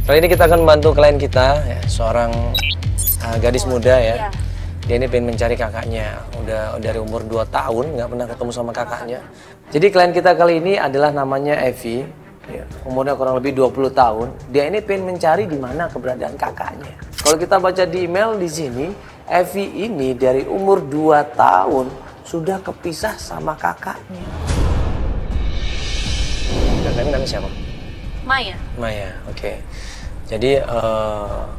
Kali ini kita akan membantu klien kita, ya, seorang gadis muda ya. Dia ini pengen mencari kakaknya, udah dari umur 2 tahun nggak pernah ketemu sama kakaknya. Jadi klien kita kali ini adalah namanya Evi, ya, umurnya kurang lebih 20 tahun. Dia ini pengen mencari di mana keberadaan kakaknya. Kalau kita baca di email di sini, Evi ini dari umur 2 tahun sudah kepisah sama kakaknya. Kakaknya namanya siapa? Maya. Maya, oke. Jadi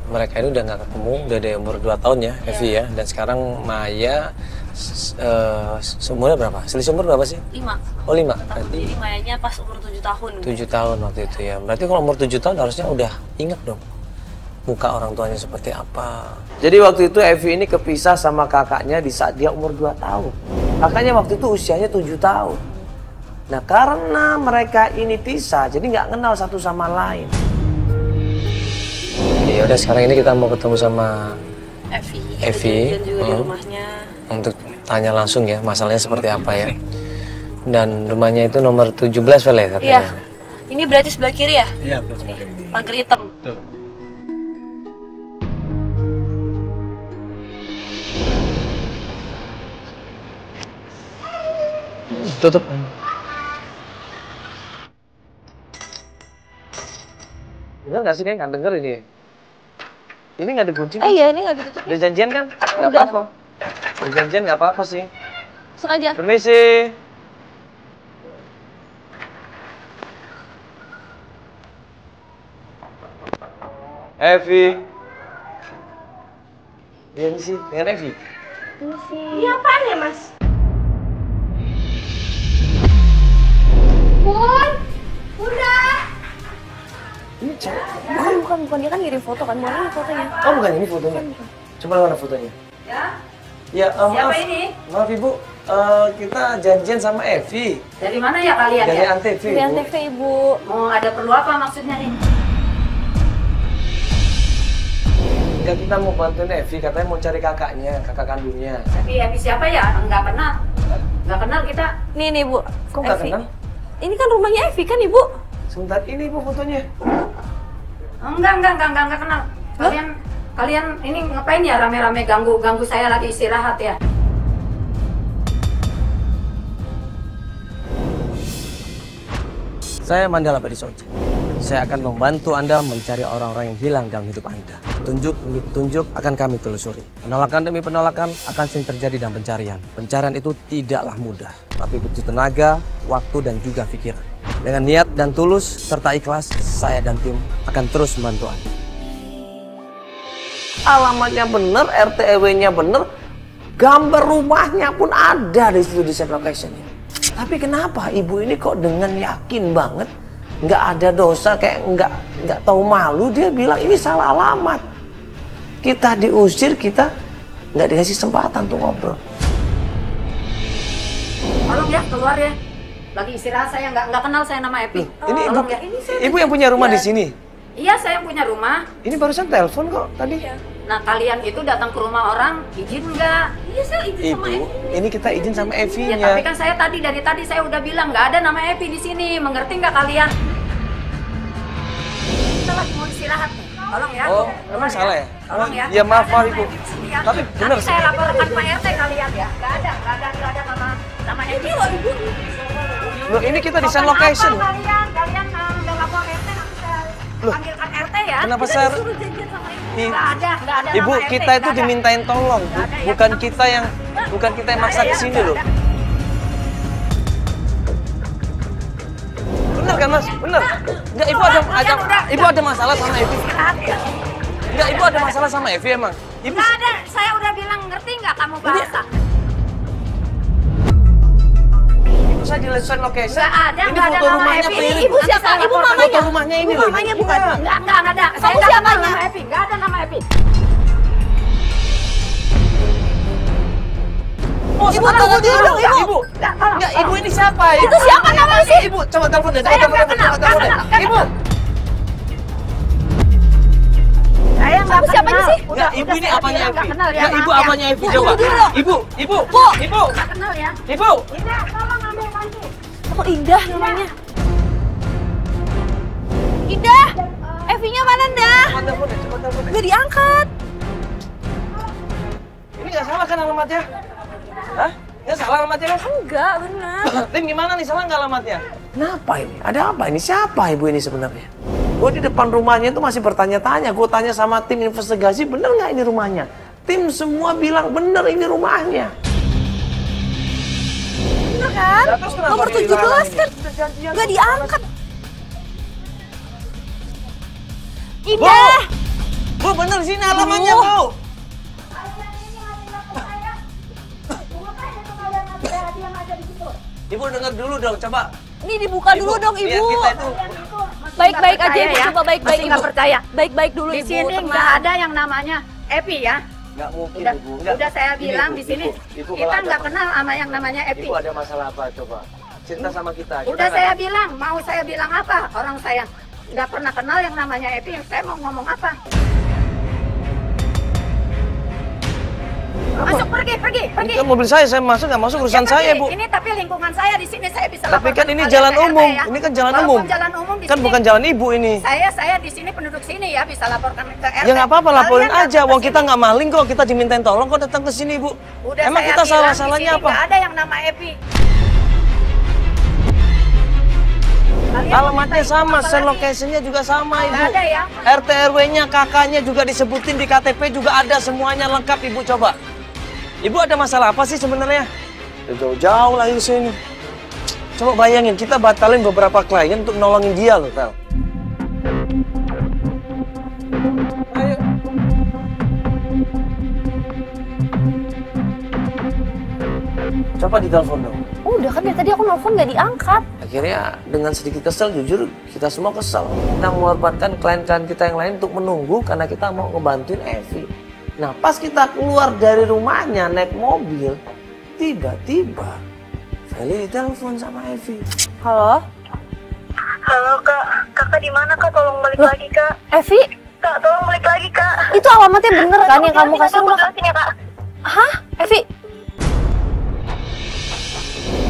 mereka ini udah nggak ketemu, udah dari umur 2 tahun ya, Evi ya. Dan sekarang Maya umurnya berapa? Selisih umur berapa sih? 5. Oh 5? Berarti jadi Mayanya pas umur 7 tahun. 7 tahun waktu itu ya. Berarti kalau umur 7 tahun harusnya udah ingat dong muka orang tuanya seperti apa. Jadi waktu itu Evi ini kepisah sama kakaknya di saat dia umur 2 tahun. Kakaknya waktu itu usianya 7 tahun. Nah karena mereka ini pisah, jadi nggak kenal satu sama lain. Ya udah sekarang ini kita mau ketemu sama Evi. Dan juga di rumahnya. Untuk tanya langsung ya masalahnya seperti apa ya. Dan rumahnya itu nomor 17 Vel ya katanya. Iya. Ini berarti sebelah kiri ya? Iya, sebelah kiri. Pagar hitam. Tuh. Tutup. Dengar nggak sih, kayak nggak denger ini? Ini nggak dikunci kan? Iya, ini nggak ditutup. Udah janjian kan? Nggak apa-apa. Udah janjian nggak apa-apa sih. Sengaja. Permisi. Evi. Iya sih, dengan Evi. Ini apaan ya, Mas? Bun! Bunda! Ini cewek. Bukan. Dia kan ngirim foto kan. Mau ini fotonya. Oh bukan ini fotonya. Coba mana fotonya? Ya? Ya, Siapa maaf. ini? Maaf Ibu, kita janjian sama Evi. Dari mana ya kalian Dari ya? Antv, Dari Ibu. Antv, Ibu. Mau ada perlu apa maksudnya nih? Enggak, kita mau bantuin Evi, katanya mau cari kakaknya, kakak kandungnya. Tapi Evi siapa ya? Enggak kenal. Enggak kenal kita. Nih, Bu. Kok nggak kenal? Ini kan rumahnya Evi kan, Ibu? Sebentar, ini Ibu fotonya. Enggak kenal. Kalian ini ngapain ya rame-rame ganggu saya lagi istirahat ya? Saya Mandala Badisoja. Saya akan membantu Anda mencari orang-orang yang hilang dalam hidup Anda. Tunjuk demi petunjuk akan kami telusuri. Penolakan demi penolakan akan sering terjadi dalam pencarian. Pencarian itu tidaklah mudah, tapi butuh tenaga, waktu, dan juga pikiran. Dengan niat dan tulus serta ikhlas, saya dan tim akan terus membantu Anda. Alamatnya bener, RT RW-nya bener, gambar rumahnya pun ada di situ di set location-nya. Tapi kenapa ibu ini kok dengan yakin banget, nggak ada dosa, kayak nggak tahu malu, dia bilang ini salah alamat. Kita diusir, kita nggak dikasih kesempatan untuk ngobrol. Tolong ya keluar ya. Lagi istirahat saya nggak kenal saya nama Evi. Ini ibu, ya. Ini saya ibu yang punya rumah Iya. di sini. Iya saya punya rumah. Ini barusan telepon kok tadi. Iya. Nah kalian itu datang ke rumah orang izin nggak? Iya saya izin sama Ibu, Evi. ini kita izin sama Ya Evi-nya. tapi kan saya dari tadi saya udah bilang nggak ada nama Evi di sini. Mengerti nggak kalian? Kita lagi mau istirahat nih. Tolong ya. Oh, Keluar emang salah ya? Tolong ya. Ya maaf, Nggak ada Ibu. nama Evi di sini ya. Tapi benar. Nanti saya laporkan Pak RT kalian ya. Nggak ada nama Evi loh Ibu. Loh, ini kita di send Pokoknya location. apa kalian udah lapor RT nanti saya Loh, panggilkan RT ya. kenapa Kita saya- disuruh janjian sama Ibu. I- Nggak ada Ibu, nama RT, kita itu nggak ada. dimintain tolong, Bu. Nggak ada, ya. Bukan kita yang maksa ke sini loh. Bener kan Mas? Bener. Enggak, Ibu ada masalah sama Evi. Istirahat ya. Enggak, Ibu ada masalah sama Evi emang. Ibu Nggak ada, saya udah bilang ngerti nggak kamu bahasa? saya di lesson location. Nggak ada, Ini nggak ada foto nama rumahnya Evi. mirip. Ibu siapa? Nanti saya Ibu laporkan mamanya? foto rumahnya ini Ibu loh. mamanya Iya. bukan? Nggak ada. Saya Kamu nggak siapa? kenal nama Evi, nggak ada nama Evi. Ibu tunggu dulu, Ibu. Ibu. Enggak, Ibu ini siapa? Itu siapa namanya sih? Ibu, coba telepon deh. Saya nggak kenal, nggak kenal. Ibu. Saya Kamu siapanya sih? Ya, ibu ini apanya Evi? kenal ya, Ya, ibu maaf ya. apanya Evi? Coba. Ibu. Nggak kenal ya. Ibu. Indah, tolong ambil panci. Oh, Indah namanya. Indah! Evi-nya mana, Dah? Coba telepon deh. Nggak diangkat. Ini nggak salah kan alamatnya? Hah? Nggak salah alamatnya kan? Enggak, benar. Tim gimana nih, salah nggak alamatnya? Kenapa ini? Ada apa ini? Siapa ibu ini sebenarnya? Gue di depan rumahnya itu masih bertanya-tanya. Gue tanya sama tim investigasi, bener nggak ini rumahnya? Tim semua bilang bener ini rumahnya. Bener kan? Ya, terus kenapa Nomor dia 17 hilang kan? ini? Nggak diangkat. Indah! Bu, bener sini alamatnya, Bu. Ibu dengar dulu dong, coba. Ini dibuka dulu dong, Biar Ibu. kita itu Baik-baik aja, Percaya Ibu. ya? Coba baik-baik, Masih Ibu. nggak percaya? Baik-baik dulu, Di Ibu. sini Tenang. nggak ada yang namanya Epi ya. nggak mungkin, Udah, Ibu. udah saya Ini, bilang Ibu, di sini Ibu, kita kalau ada nggak kenal sama yang namanya Epi. Ibu ada masalah apa coba? Cinta sama kita. Udah saya bilang, mau saya bilang apa? Orang saya nggak pernah kenal yang namanya Epi. Saya mau ngomong apa? Masuk, pergi. Ini kan mobil saya masuk nggak masuk urusan Ya, saya, pergi. Bu. Ini tapi lingkungan saya di sini saya bisa. Tapi laporkan kan ini kalian jalan ke RT umum. ya. Ini kan jalan Walaupun umum. jalan umum di Kan sini, bukan jalan ibu ini. Saya di sini penduduk sini ya bisa laporkan ke RT. Ya nggak apa-apa, laporin Kalian aja. datang Wong ke kita sini. nggak maling kok. Kita dimintain tolong kok datang ke sini, Bu. Udah Emang saya kita bilang, salah-salahnya di sini apa? nggak ada yang nama Epi. Kalian Alamatnya minta sama, apa send lagi? location-nya juga sama, Ibu. Nggak ada ya. RT RW-nya, kakaknya juga disebutin di KTP juga ada, semuanya lengkap, Ibu. Coba. Ibu ada masalah apa sih sebenarnya? Jauh-jauh lagi ke sini. Coba bayangin, kita batalin beberapa klien untuk nolongin dia loh, Tel. Ayo. Coba ditelepon dong. Udah kan dari tadi aku nelfon nggak diangkat. Akhirnya dengan sedikit kesel, jujur kita semua kesel. Kita mengorbankan klien-klien kita yang lain untuk menunggu karena kita mau ngebantuin Evi. Nah pas kita keluar dari rumahnya naik mobil, tiba-tiba Feli ditelepon sama Evi. Halo? Halo kak, kakak di mana kak? Tolong balik lagi kak. Evi? Kak, tolong balik lagi kak. Itu alamatnya bener kan yang kamu kasih? Aku jelasin ya kak. Hah? Evi?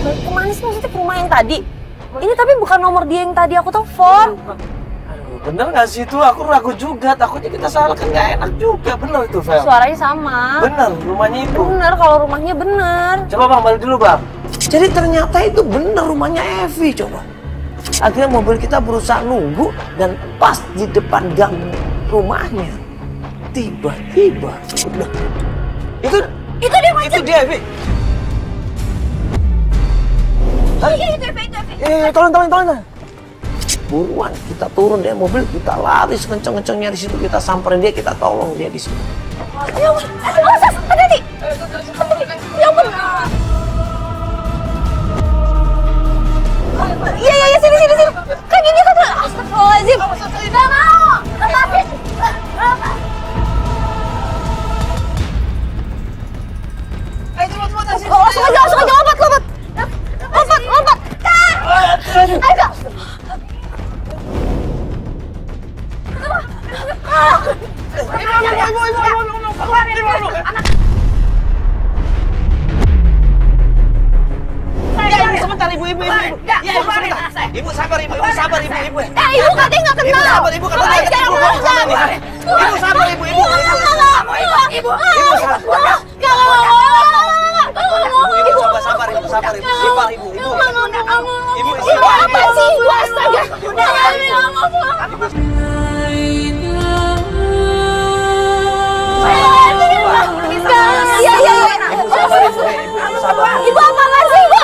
Kemana sih maksudnya ke rumah yang tadi? Ini tapi bukan nomor dia yang tadi aku telepon. Aduh, bener nggak sih itu? Aku ragu juga. Takutnya kita salah kan nggak enak juga. Bener itu, Fel. Suaranya sama. Bener, rumahnya itu. Bener kalau rumahnya bener. Coba bang, balik dulu bang. Jadi ternyata itu bener rumahnya Evi, coba. Akhirnya mobil kita berusaha nunggu dan pas di depan gang rumahnya, tiba-tiba udah. Itu dia macet. Itu dia, Evi. Iya, itu Evi. Tolong. Buruan, kita turun dari mobil, kita lari sekenceng-kencengnya di situ, kita samperin dia, kita tolong dia di situ. Ya ampun, hati-hati. Ya ampun. Iya, sini. Kan ini kan, astagfirullahaladzim. Gak mau, lepasin. Langsung aja, lompat. Ayo, Kak. Sebentar, ibu. Ibu sabar, ibu. Ibu katanya nggak kenal. Ibu sabar, Ibu sabar, ibu. Ibu Sabar, ibu. Ibu apa sih? Ibu astaga. Iya. Ibu apa sih, Ibu?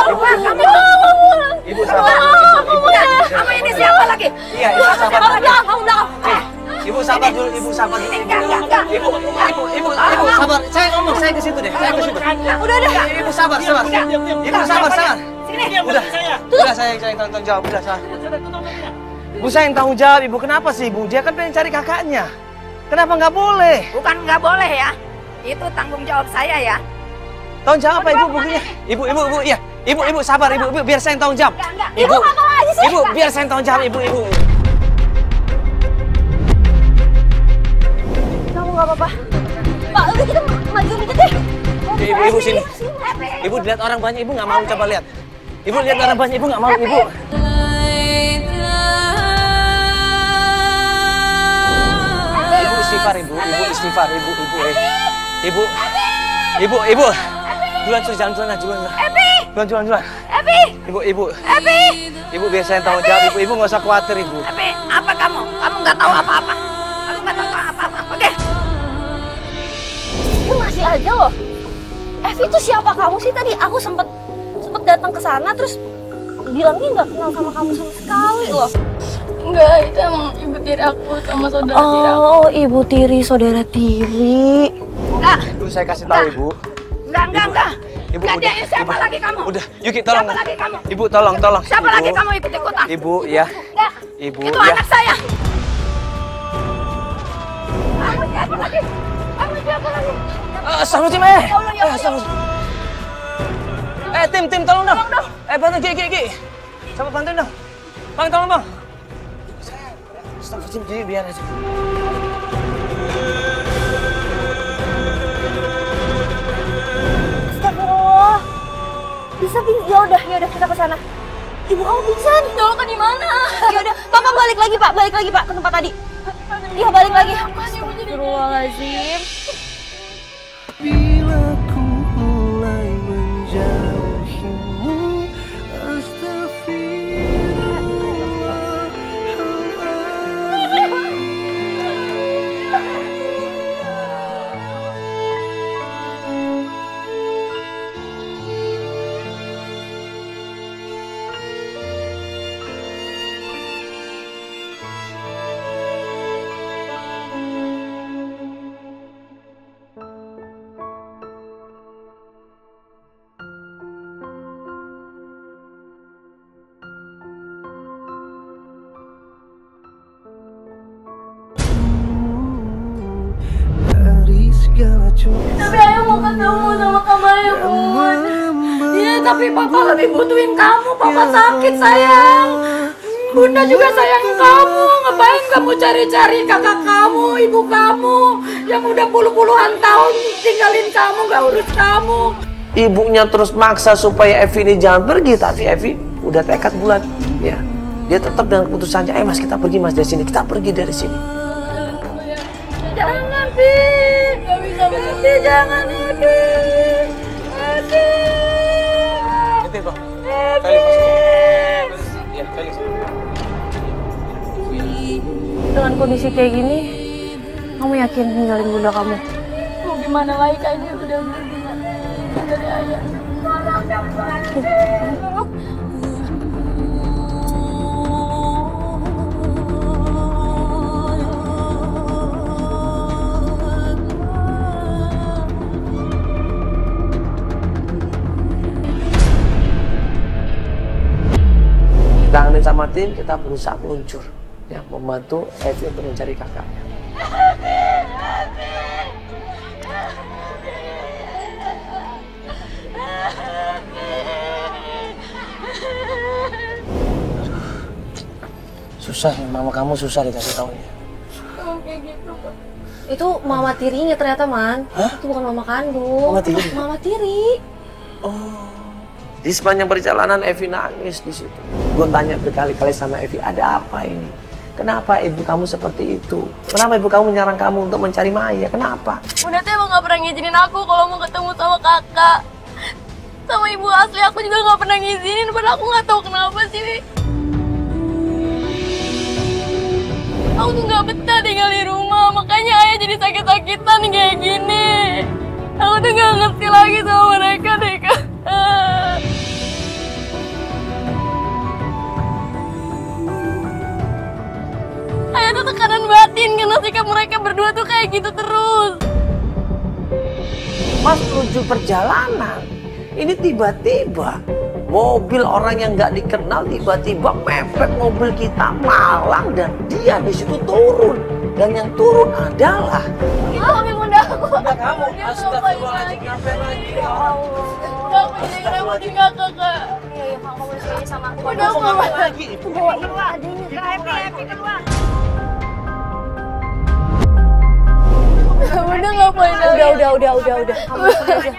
Ibu sabar. Kamu ini siapa lagi? Iya, ibu sabar. Kamu belakang. Ibu sabar dulu, ibu sabar. Ibu sabar. Saya ngomong, saya ke situ deh. Udah. Ibu sabar. Ibu sabar. Udah saya yang tanggung jawab. Udah saya. Ibu saya yang tanggung jawab. Ibu kenapa sih, Ibu? Dia kan pengen cari kakaknya. Kenapa nggak boleh? Bukan nggak boleh ya. Itu tanggung jawab saya ya. Tanggung jawab apa, Ibu? Buktinya. Ibu, iya. Ibu sabar, Ibu. Biar saya yang tanggung jawab. Enggak. Ibu apa lagi sih? Ibu, biar saya yang tanggung jawab, Ibu. Kamu apa. Pak, udah kita maju dikit deh. Ibu sini. Ibu lihat orang banyak, ibu nggak mau, coba lihat. Ibu lihat orang banyak, ibu nggak mau, ibu. Ibu istighfar, ibu istighfar, ibu. Ibu. Duluan, jangan duluan. Duluan. Ibu biar saya tanggung jawab, ibu nggak usah khawatir, ibu. Epi, apa kamu? Kamu nggak tahu apa-apa. Kamu nggak tahu apa-apa. Oke. Ini masih aja loh. Evi itu siapa kamu sih tadi? Aku sempet datang ke sana terus bilangnya nggak kenal sama kamu sama sekali loh. Enggak, itu emang ibu tiri aku sama saudara tiri aku. Oh, ibu tiri, saudara tiri. Enggak. Ibu saya kasih tahu, ibu. Enggak. Ibu, Enggak, udah. siapa lagi kamu? Udah, Yuki tolong. Siapa lagi kamu? Ibu tolong. Siapa Ibu. lagi kamu ikut-ikutan? Ibu, ya. Enggak. Ibu, Itu ya. anak saya. Kamu siapa lagi? Astagfirullahaladzim, Astagfirullahaladzim. Tim, tolong dong. Bantu, Ki. Coba bantuin dong. Bang, tolong, Bang. Astagfirullahaladzim, Ki, biar aja. Astagfirullah. Bisa yaudah kita ke sana. Ibu kamu pingsan. Dulu kan di mana? Yaudah, Papa balik lagi Pak ke tempat tadi. Iya, balik lagi. Astagfirullahaladzim. Bila ku mulai menjauhimu, dari segala coba. Tapi ayah mau ketemu sama kamarnya, Bun. Iya, tapi Papa lebih butuhin kamu. Papa sakit, sayang. Bunda juga sayang kamu. Ngapain kamu cari-cari kakak kamu, ibu kamu yang udah puluhan tahun tinggalin kamu, gak urus kamu. Ibunya terus maksa supaya Evi ini jangan pergi, tapi Evi udah tekad bulat. Ya, dia tetap dengan keputusannya. Mas, kita pergi, Mas, dari sini. Kita pergi dari sini. Jangan, Pi. Gak bisa Pi, jangan, Pi. Pi. Itu, Bang. Dengan kondisi kayak gini, kamu yakin ninggalin bunda kamu? Mau gimana lagi kayaknya udah dari ayah. Tanganin sama tim, kita berusaha meluncur. Ya, membantu Evi untuk mencari kakaknya. Susah, mama kamu susah dikasih taunya. Kamu kayak gitu, Pak. Itu mama tirinya ternyata, Man. Hah? Itu bukan mama kandung. Mama tiri? Mama tiri. Di sepanjang perjalanan Evi nangis di situ. Gue tanya berkali-kali sama Evi, ada apa ini? Kenapa ibu kamu seperti itu? Kenapa ibu kamu menyerang kamu untuk mencari Maya? Kenapa? Bunda tuh emang gak pernah ngizinin aku kalau mau ketemu sama kakak. Sama ibu asli aku juga gak pernah ngizinin, padahal aku gak tahu kenapa sih. Aku tuh gak betah tinggal di rumah, makanya ayah jadi sakit-sakitan kayak gini. Aku tuh gak ngerti lagi sama mereka deh, Kak. Ayah tuh tekanan batin karena sikap mereka berdua tuh kayak gitu terus. Pas menuju perjalanan, ini tiba-tiba mobil orang yang nggak dikenal tiba-tiba mepet mobil kita malang dan dia di situ turun. Dan yang turun adalah Itu mobil bunda aku. kamu. Astagfirullahaladzim, ngapain lagi? Ya Allah. Gak punya ngerepotin kakak, Kak. Iya, kamu boleh sini sama aku. Udah aku gak mau lagi. Bawa ibu adanya. Epi keluar. Bunda ngapain aja? Udah. Kamu sini aja.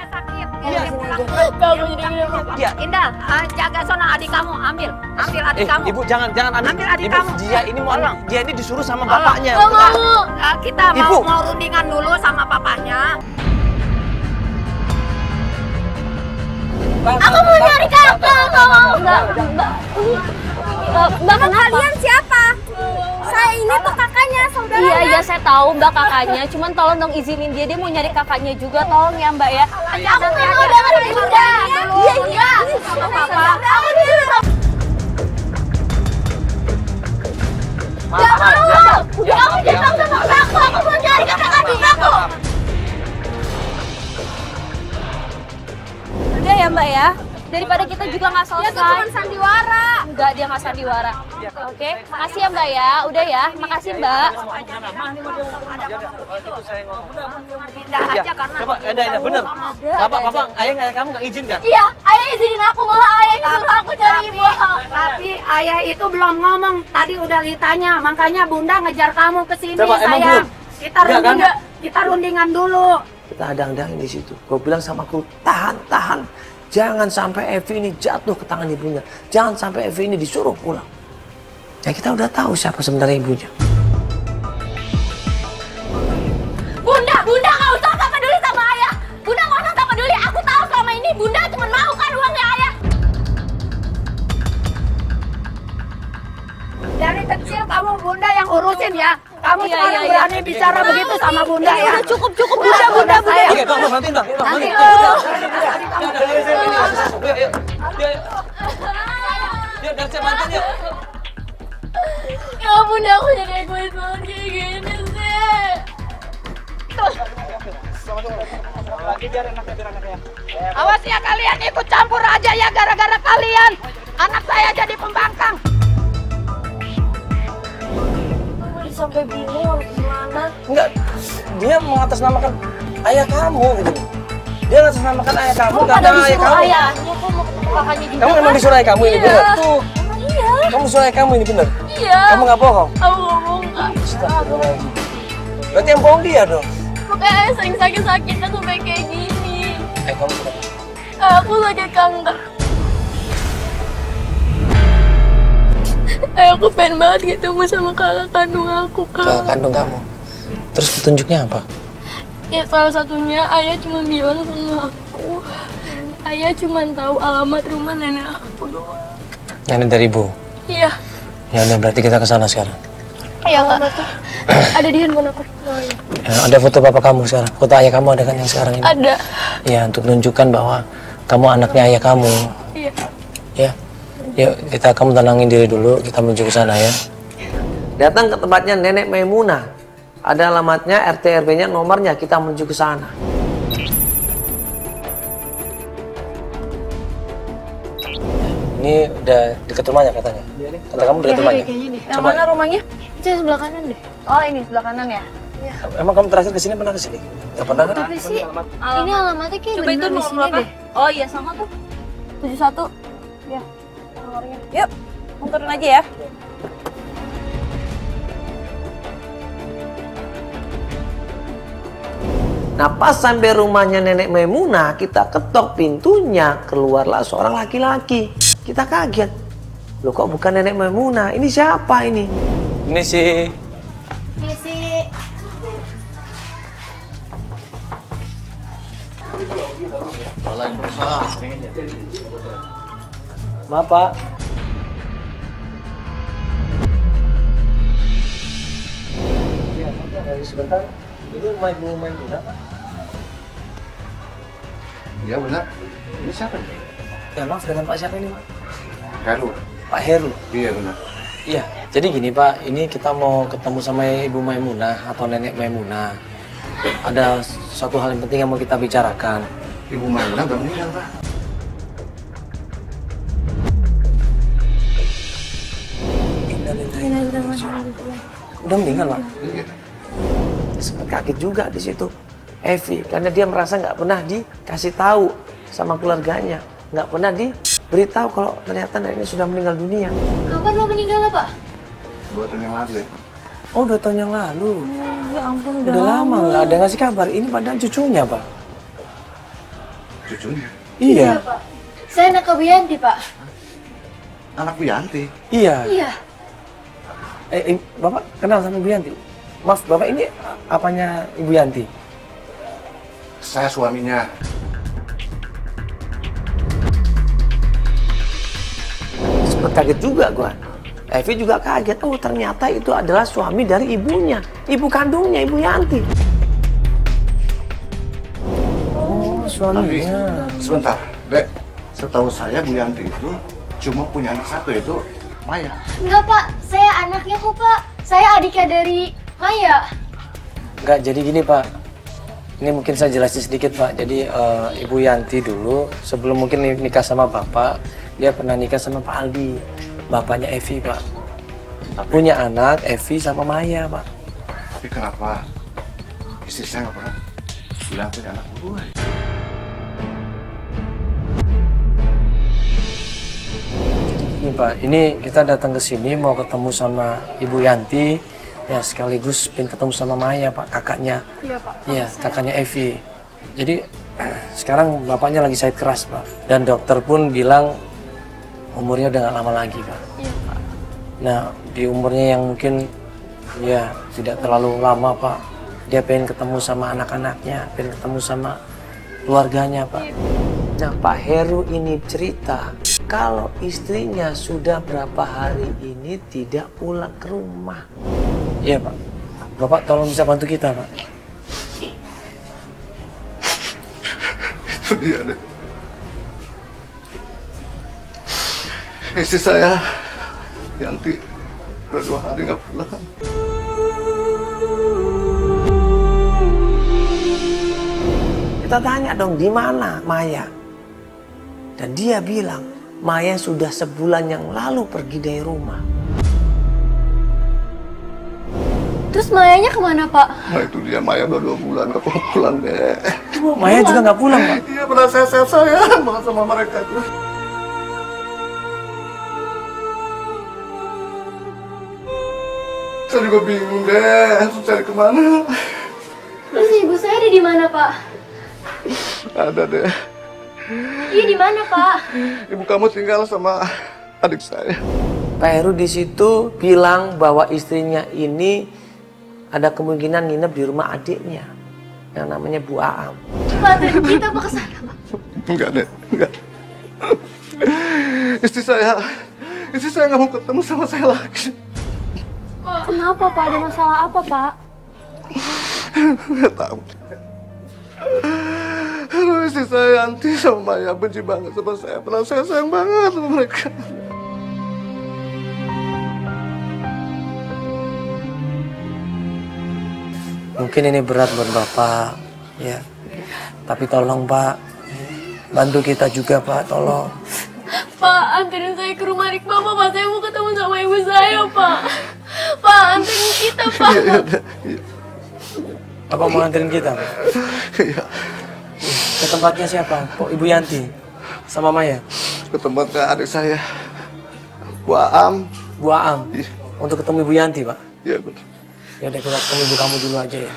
Kamu jadi gini, Pak. Iya. Indah, jaga sana adik kamu, ambil adik kamu. Ibu jangan ambil. Ambil adik Ibu, kamu. Dia ini mau dia ini disuruh sama bapaknya. Nggak mau. Kita Ibu. mau rundingan dulu sama papahnya. Aku mau nyari kakak. Mbak, kalian siapa? Saya ini tuh kakaknya, saudaranya. Iya, saya tahu Mbak kakaknya. Cuman tolong dong izinin dia mau nyari kakaknya juga. Tolong ya Mbak ya. Aku nggak mau dengerin Bunda. Iya. Sama papa. Aku dulu. Gak mau. Udah kamu jangan sama aku. Aku mau nyari kakak adik aku. Udah ya Mbak ya. Daripada kita juga nggak selesai. Dia cuma sandiwara. Enggak, dia nggak sandiwara. Oke, makasih ya Mbak ya. Udah ya, makasih Mbak. Pindah aja karena. Coba, Eda, bener. Bapak, ayah kamu nggak izin kan? Iya, ayah izinin aku, malah ayah nyuruh aku cari ibu. Tapi ayah itu belum ngomong. Tadi udah ditanya, makanya Bunda ngejar kamu ke sini, Coba, emang sayang. belum? Kita rundingan dulu. Kita adang-adangin di situ. Kau bilang sama aku, tahan. Jangan sampai Evi ini jatuh ke tangan ibunya. Jangan sampai Evi ini disuruh pulang. Ya kita udah tahu siapa sebenarnya ibunya. Bunda nggak usah peduli sama ayah. Bunda nggak usah peduli. Aku tahu selama ini Bunda cuma mau kan uangnya ayah. Dari kecil kamu Bunda yang urusin ya. Kamu sekarang berani bicara begitu sama Bunda ya. Udah cukup Bunda. Oke, Bang, nanti. Nanti. Yuk, biar saya bantuin yuk. Ya Bunda, aku jadi egois banget kayak gini sih. Awas ya kalian ikut campur aja ya gara-gara kalian. Anak saya jadi pembangkang. Sampai bingung harus gimana. Enggak, dia mengatasnamakan ayah kamu gitu. Dia mengatasnamakan ayah kamu karena ayah kamu. Ayahnya kok mau ketemu kakaknya juga. Kamu emang disuruh ayah kamu ini bener? Tuh. Emang iya. Kamu disuruh ayah kamu ini bener? Iya. Kamu nggak bohong? Aku ngomong Kak. Astagfirullahaladzim. Berarti yang bohong dia dong? Makanya ayah sering sakit-sakitan sampai kayak gini. Kamu sudah. Aku sakit kanker. Aku pengen banget ketemu sama kakak kandung aku, Kak. Kakak kandung kamu. Terus petunjuknya apa? Ya salah satunya ayah cuma bilang sama aku. Ayah cuma tahu alamat rumah nenek aku doang. Nenek dari ibu. Iya. Ya udah, berarti kita ke sana sekarang. Iya Kak. Ada di handphone aku. Ya, ada foto papa kamu sekarang. Foto ayah kamu ada kan yang sekarang ini? Ada. Ya, untuk menunjukkan bahwa kamu anaknya ayah kamu. Iya. Ya. Yuk, kamu tenangin diri dulu, kita menuju ke sana ya. Datang ke tempatnya Nenek Maimunah. Ada alamatnya, RT RW-nya, nomornya, kita menuju ke sana. Ini udah dekat rumahnya katanya. Kata kamu dekat rumahnya. Yang mana rumahnya? Itu sebelah kanan deh. Oh ini sebelah kanan ya? Emang kamu terakhir kesini pernah kesini? Gak pernah kan? Tapi sih ini alamatnya kayak bener di sini deh. Oh iya sama tuh. 71. Ya. Nomornya. Yuk, turun aja ya. Nah pas sampai rumahnya Nenek Maimunah, kita ketok pintunya, keluarlah seorang laki-laki. Kita kaget. Loh kok bukan Nenek Maimunah? Ini siapa ini? Ini si... Maaf Pak. Sebentar. Ini rumah Ibu Maimunah Pak? Iya benar. Ini siapa nih? Ya maaf, dengan Pak siapa ini Pak? Heru. Pak Heru. Iya benar. Iya, jadi gini Pak, ini kita mau ketemu sama Ibu Maimunah atau Nenek Maimunah. Ada suatu hal yang penting yang mau kita bicarakan. Ibu Maimunah udah meninggal Pak. Udah meninggal Pak? Iya. Sempat kaget juga di situ Evi, karena dia merasa nggak pernah dikasih tahu sama keluarganya, nggak pernah diberitahu kalau ternyata neneknya sudah meninggal dunia. Kapan lo meninggal Pak? 2 tahun yang lalu ya. Oh, 2 tahun yang lalu. Ya ampun, Udah lama nggak ada ngasih kabar. Ini padahal cucunya, Pak. Cucunya? Iya. Pak. Saya anak Wianti, Pak. Anak Bu Yanti? Iya. Iya. Bapak kenal sama Ibu Yanti? Maaf, Bapak ini apanya Ibu Yanti? Saya suaminya. Sempet kaget juga gua. Evi juga kaget. Oh, ternyata itu adalah suami dari ibunya. Ibu kandungnya, Ibu Yanti. Oh, suaminya. Sebentar, Dek. Setahu saya Bu Yanti itu cuma punya anak satu, yaitu Maya. Enggak, Pak. Saya anaknya kok, Pak. Saya adiknya dari Maya. Enggak, jadi gini, Pak. Ini mungkin saya jelasin sedikit, Pak. Jadi Ibu Yanti dulu sebelum mungkin nikah sama Bapak, dia pernah nikah sama Pak Aldi, bapaknya Evi, Pak. Punya anak Evi sama Maya, Pak. Tapi kenapa istri saya nggak pernah bilang punya anak gue? Ini Pak, ini kita datang ke sini mau ketemu sama Ibu Yanti, ya sekaligus pengen ketemu sama Maya, Pak, kakaknya. Iya, Pak. Iya, kakaknya Evi. Jadi sekarang bapaknya lagi sakit keras, Pak. Dan dokter pun bilang umurnya udah gak lama lagi, Pak. Iya, Pak. Nah, di umurnya yang mungkin ya tidak terlalu lama, Pak. Dia pengen ketemu sama anak-anaknya, pengen ketemu sama keluarganya, Pak. Nah, Pak Heru ini cerita kalau istrinya sudah berapa hari ini tidak pulang ke rumah. Iya, Pak. Bapak tolong bisa bantu kita, Pak. Itu dia, Dek. Istri saya, Yanti, udah 2 hari nggak pulang. Kita tanya dong, di mana Maya? Dan dia bilang, Maya sudah sebulan yang lalu pergi dari rumah. Terus Mayanya kemana, Pak? Nah itu dia, Maya udah 2 bulan nggak pulang, Dek. Maya juga nggak pulang, Pak. Iya, pernah saya sayang banget sama mereka tuh. Saya juga bingung, Dek. Harus cari kemana? Terus ibu saya ada di mana, Pak? Ada, Dek. Iya, di mana, Pak? Ibu kamu tinggal sama adik saya. Pak Heru di situ bilang bahwa istrinya ini ada kemungkinan nginep di rumah adiknya yang namanya Bu Aam. Coba anterin kita, Pak, ke sana, Pak. Enggak, Dek. Enggak. Istri saya nggak mau ketemu sama saya lagi. Kenapa, Pak? Ada masalah apa, Pak? Nggak tahu. Aduh, istri saya Yanti sama Maya benci banget sama saya. Pernah saya sayang banget sama mereka. Mungkin ini berat buat Bapak, ya. Tapi tolong, Pak, bantu kita juga, Pak, tolong. Pak, anterin saya ke rumah adik Mama, Pak. Saya mau ketemu sama ibu saya, Pak. Pak, anterin kita, Pak. Iya. Apa mau nganterin kita, Pak? Iya. Ke tempatnya siapa? Kok Ibu Yanti sama Maya? Ke tempatnya adik saya. Bu Aam. Bu Aam. Untuk ketemu Ibu Yanti, Pak. Iya, betul. Ya udah, kita ketemu ibu kamu dulu aja ya.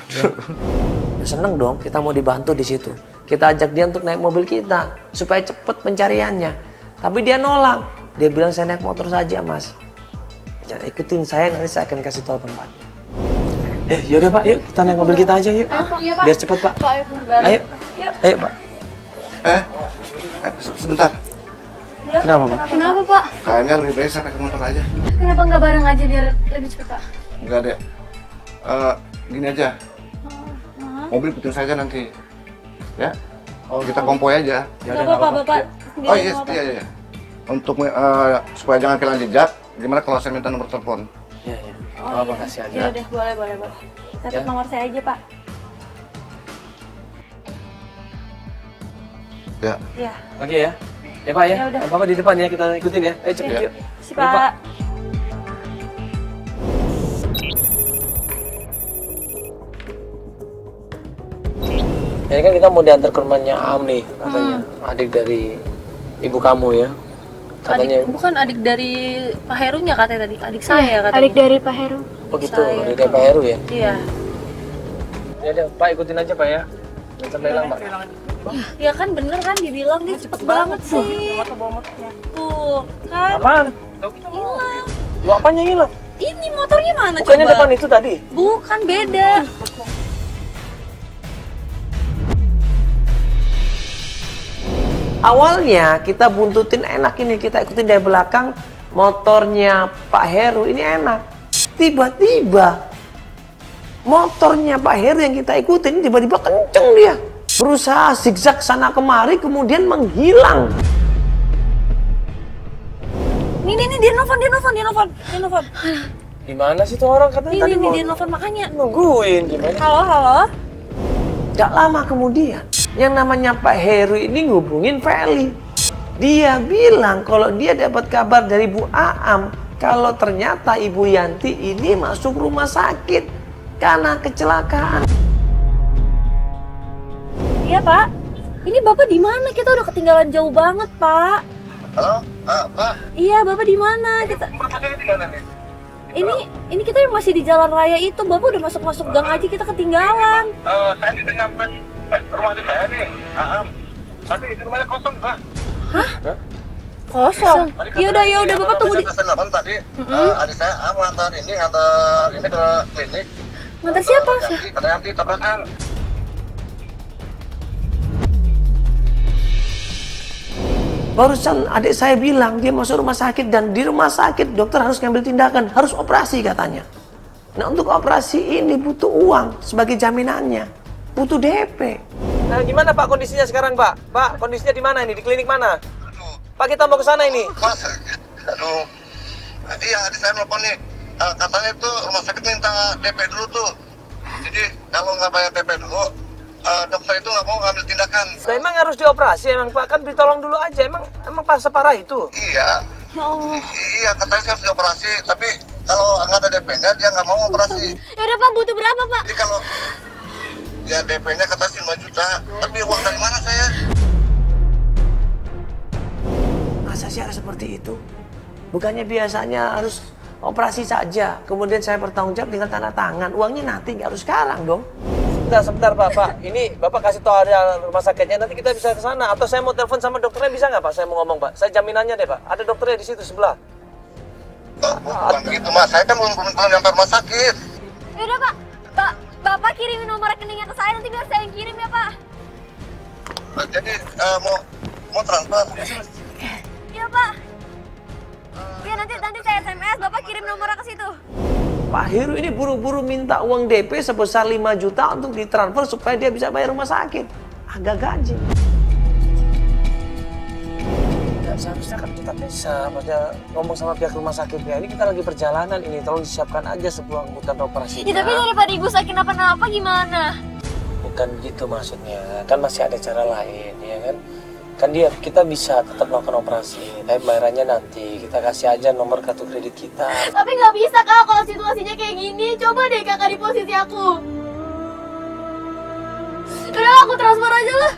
Ya, seneng dong, kita mau dibantu di situ. Kita ajak dia untuk naik mobil kita supaya cepet pencariannya. Tapi dia nolak. Dia bilang saya naik motor saja, Mas. Jangan ikutin saya, nanti saya akan kasih tahu tempatnya. Yaudah, Pak, yuk kita naik mobil kita aja yuk. Iya, Pak. Biar cepet, Pak. Pak, Ayo, ayo, Pak. Sebentar. Kenapa, Pak? Kenapa, Pak? Kayaknya lebih baik saya naik motor aja. Kenapa nggak bareng aja biar lebih cepet, Pak? Enggak, Dek. Gini aja. Mobil ikutin saja nanti. Ya? Kita konvoy aja. Ya Nggak udah, apa-apa, nggak Bapak. Oh iya. Untuk supaya jangan kehilangan jejak, gimana kalau saya minta nomor telepon? Iya, iya. Oh, makasih aja. Ya udah, boleh. Catat nomor saya aja, Pak. Ya. Iya. Oke ya. Ya, Pak ya. Ya udah. Bapak di depan ya, kita ikutin ya. Ayo cepet Ya. yuk. Si Yuk, Pak. Pak. Ini kan kita mau diantar ke rumahnya Am nih, katanya. Adik dari ibu kamu ya. Katanya bukan adik dari Pak Herunya katanya tadi, adik saya katanya. Adik dari Pak Heru. oh gitu, dari Pak Heru ya? Iya. Ya udah, Pak ikutin aja Pak ya. Jangan sampai hilang Pak. Ya kan bener kan dibilang dia cepet banget sih. Tuh, kan. Apaan? Hilang. Lu apanya hilang? Ini motornya mana Bukannya coba? depan itu tadi? Bukan, beda. Awalnya kita buntutin enak ini, kita ikutin dari belakang motornya Pak Heru ini enak. Tiba-tiba motornya Pak Heru yang kita ikutin tiba-tiba kenceng dia. Berusaha zigzag sana kemari kemudian menghilang. Ini dia nelfon. Gimana sih tuh orang katanya tadi mau Dia nelfon makanya. nungguin gimana? Halo. Gak lama kemudian yang namanya Pak Heru ini ngubungin Feli. Dia bilang kalau dia dapat kabar dari Bu Aam kalau ternyata Ibu Yanti ini masuk rumah sakit karena kecelakaan. Iya, Pak. Ini Bapak di mana? Kita udah ketinggalan jauh banget, Pak. Halo, Pak. Iya, Bapak di mana? Kita Ini kita yang masih di jalan raya itu. Bapak udah masuk gang aja, kita ketinggalan. Saya di tengah rumah adik saya nih. Tapi itu rumahnya kosong, Pak. Hah? Kosong. Ya udah Bapak tunggu di. Saya telepon tadi. Adik saya ngantar ini ke klinik. Ngantar siapa? Kata Yanti tabrakan. Barusan adik saya bilang dia masuk rumah sakit dan di rumah sakit dokter harus ngambil tindakan, harus operasi katanya. Nah untuk operasi ini butuh uang sebagai jaminannya, butuh DP. Nah gimana Pak kondisinya sekarang Pak? Pak kondisinya di mana ini? Di klinik mana? Pak kita mau ke sana ini. Mas, aduh. Iya, adik saya nelfon nih. Katanya itu rumah sakit minta DP dulu tuh. Jadi kalau nggak bayar DP dulu, dokter itu nggak mau ngambil tindakan. Nah, emang harus dioperasi emang Pak, kan ditolong dulu aja, emang pas separah itu? Iya. Ya Allah. Iya, katanya saya harus dioperasi, tapi kalau nggak ada DP-nya dia nggak mau operasi. Ya udah Pak, butuh berapa Pak? Jadi kalau ya DP-nya katanya 5 juta, tapi uang dari mana saya? Masa sih harus seperti itu? Bukannya biasanya harus operasi saja, kemudian saya bertanggung jawab dengan tanda tangan, uangnya nanti nggak harus sekarang dong. Sebentar Pak. Ini Bapak kasih tahu ada rumah sakitnya, nanti kita bisa ke sana. Atau saya mau telepon sama dokternya bisa nggak Pak? Saya mau ngomong Pak. Saya jaminannya deh Pak. Ada dokternya di situ sebelah. Bukan begitu Mas, saya kan belum nyampe rumah sakit. Ya udah Pak, Bapak kirimin nomor rekeningnya ke saya, nanti biar saya yang kirim ya Pak. Jadi mau transfer? Iya Pak. Ya nanti saya SMS, Bapak kirim nomornya ke situ. Pak Heru ini buru-buru minta uang DP sebesar 5 juta untuk ditransfer supaya dia bisa bayar rumah sakit. Agak gaji. Ya, seharusnya kan kita bisa pada ngomong sama pihak rumah sakitnya. Ini kita lagi perjalanan ini, tolong disiapkan aja sebuah angkutan operasi. Ya tapi daripada ibu sakit apa-apa gimana? Bukan gitu maksudnya, kan masih ada cara lain ya kan? Kan kita bisa tetap melakukan operasi, tapi bayarannya nanti kita kasih aja nomor kartu kredit kita. Tapi nggak bisa Kak, kalau situasinya kayak gini. Coba deh Kakak di posisi aku. Udah aku transfer aja lah.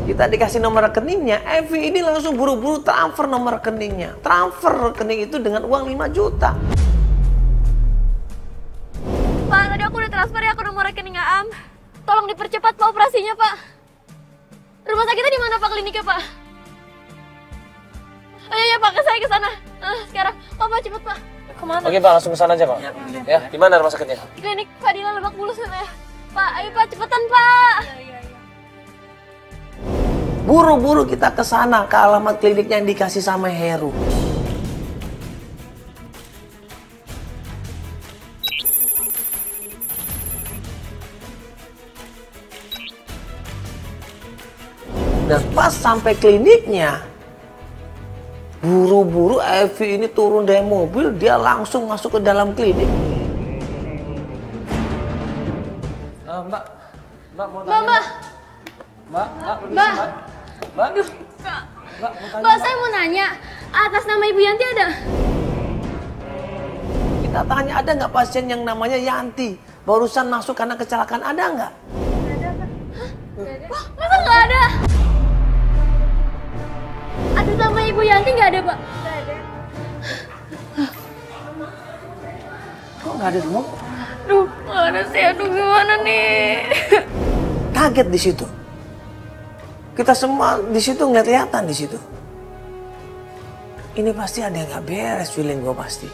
Kita dikasih nomor rekeningnya, Evi ini langsung buru-buru transfer nomor rekeningnya. Transfer rekening itu dengan uang 5 juta. Pak, tadi aku udah transfer ya ke nomor rekening Aam. Tolong dipercepat Pak operasinya Pak. Rumah sakitnya di mana Pak, kliniknya Pak? Ayo ya Pak, saya ke sana. Sekarang, Pak cepet Pak. Kemana? Oke Pak, langsung ke sana aja Pak. Ya, di mana rumah sakitnya? Klinik Fadila Lebak Bulus sana ya. Pak, ayo Pak, cepetan Pak. Buru-buru kita ke sana ke alamat kliniknya yang dikasih sama Heru. Dan pas sampai kliniknya, buru-buru Evi ini turun dari mobil, dia langsung masuk ke dalam klinik. Mbak mau tanya. Mbak. Aduh, Mbak, saya mau nanya, atas nama Ibu Yanti ada? Kita tanya ada nggak pasien yang namanya Yanti, barusan masuk karena kecelakaan, ada nggak? Wah, masa nggak ada? Atas nama nggak ada semua. Aduh, mana sih? Aduh, gimana nih? Kaget di situ. Kita semua di situ nggak kelihatan di situ. Ini pasti ada yang nggak beres, feeling gue pasti.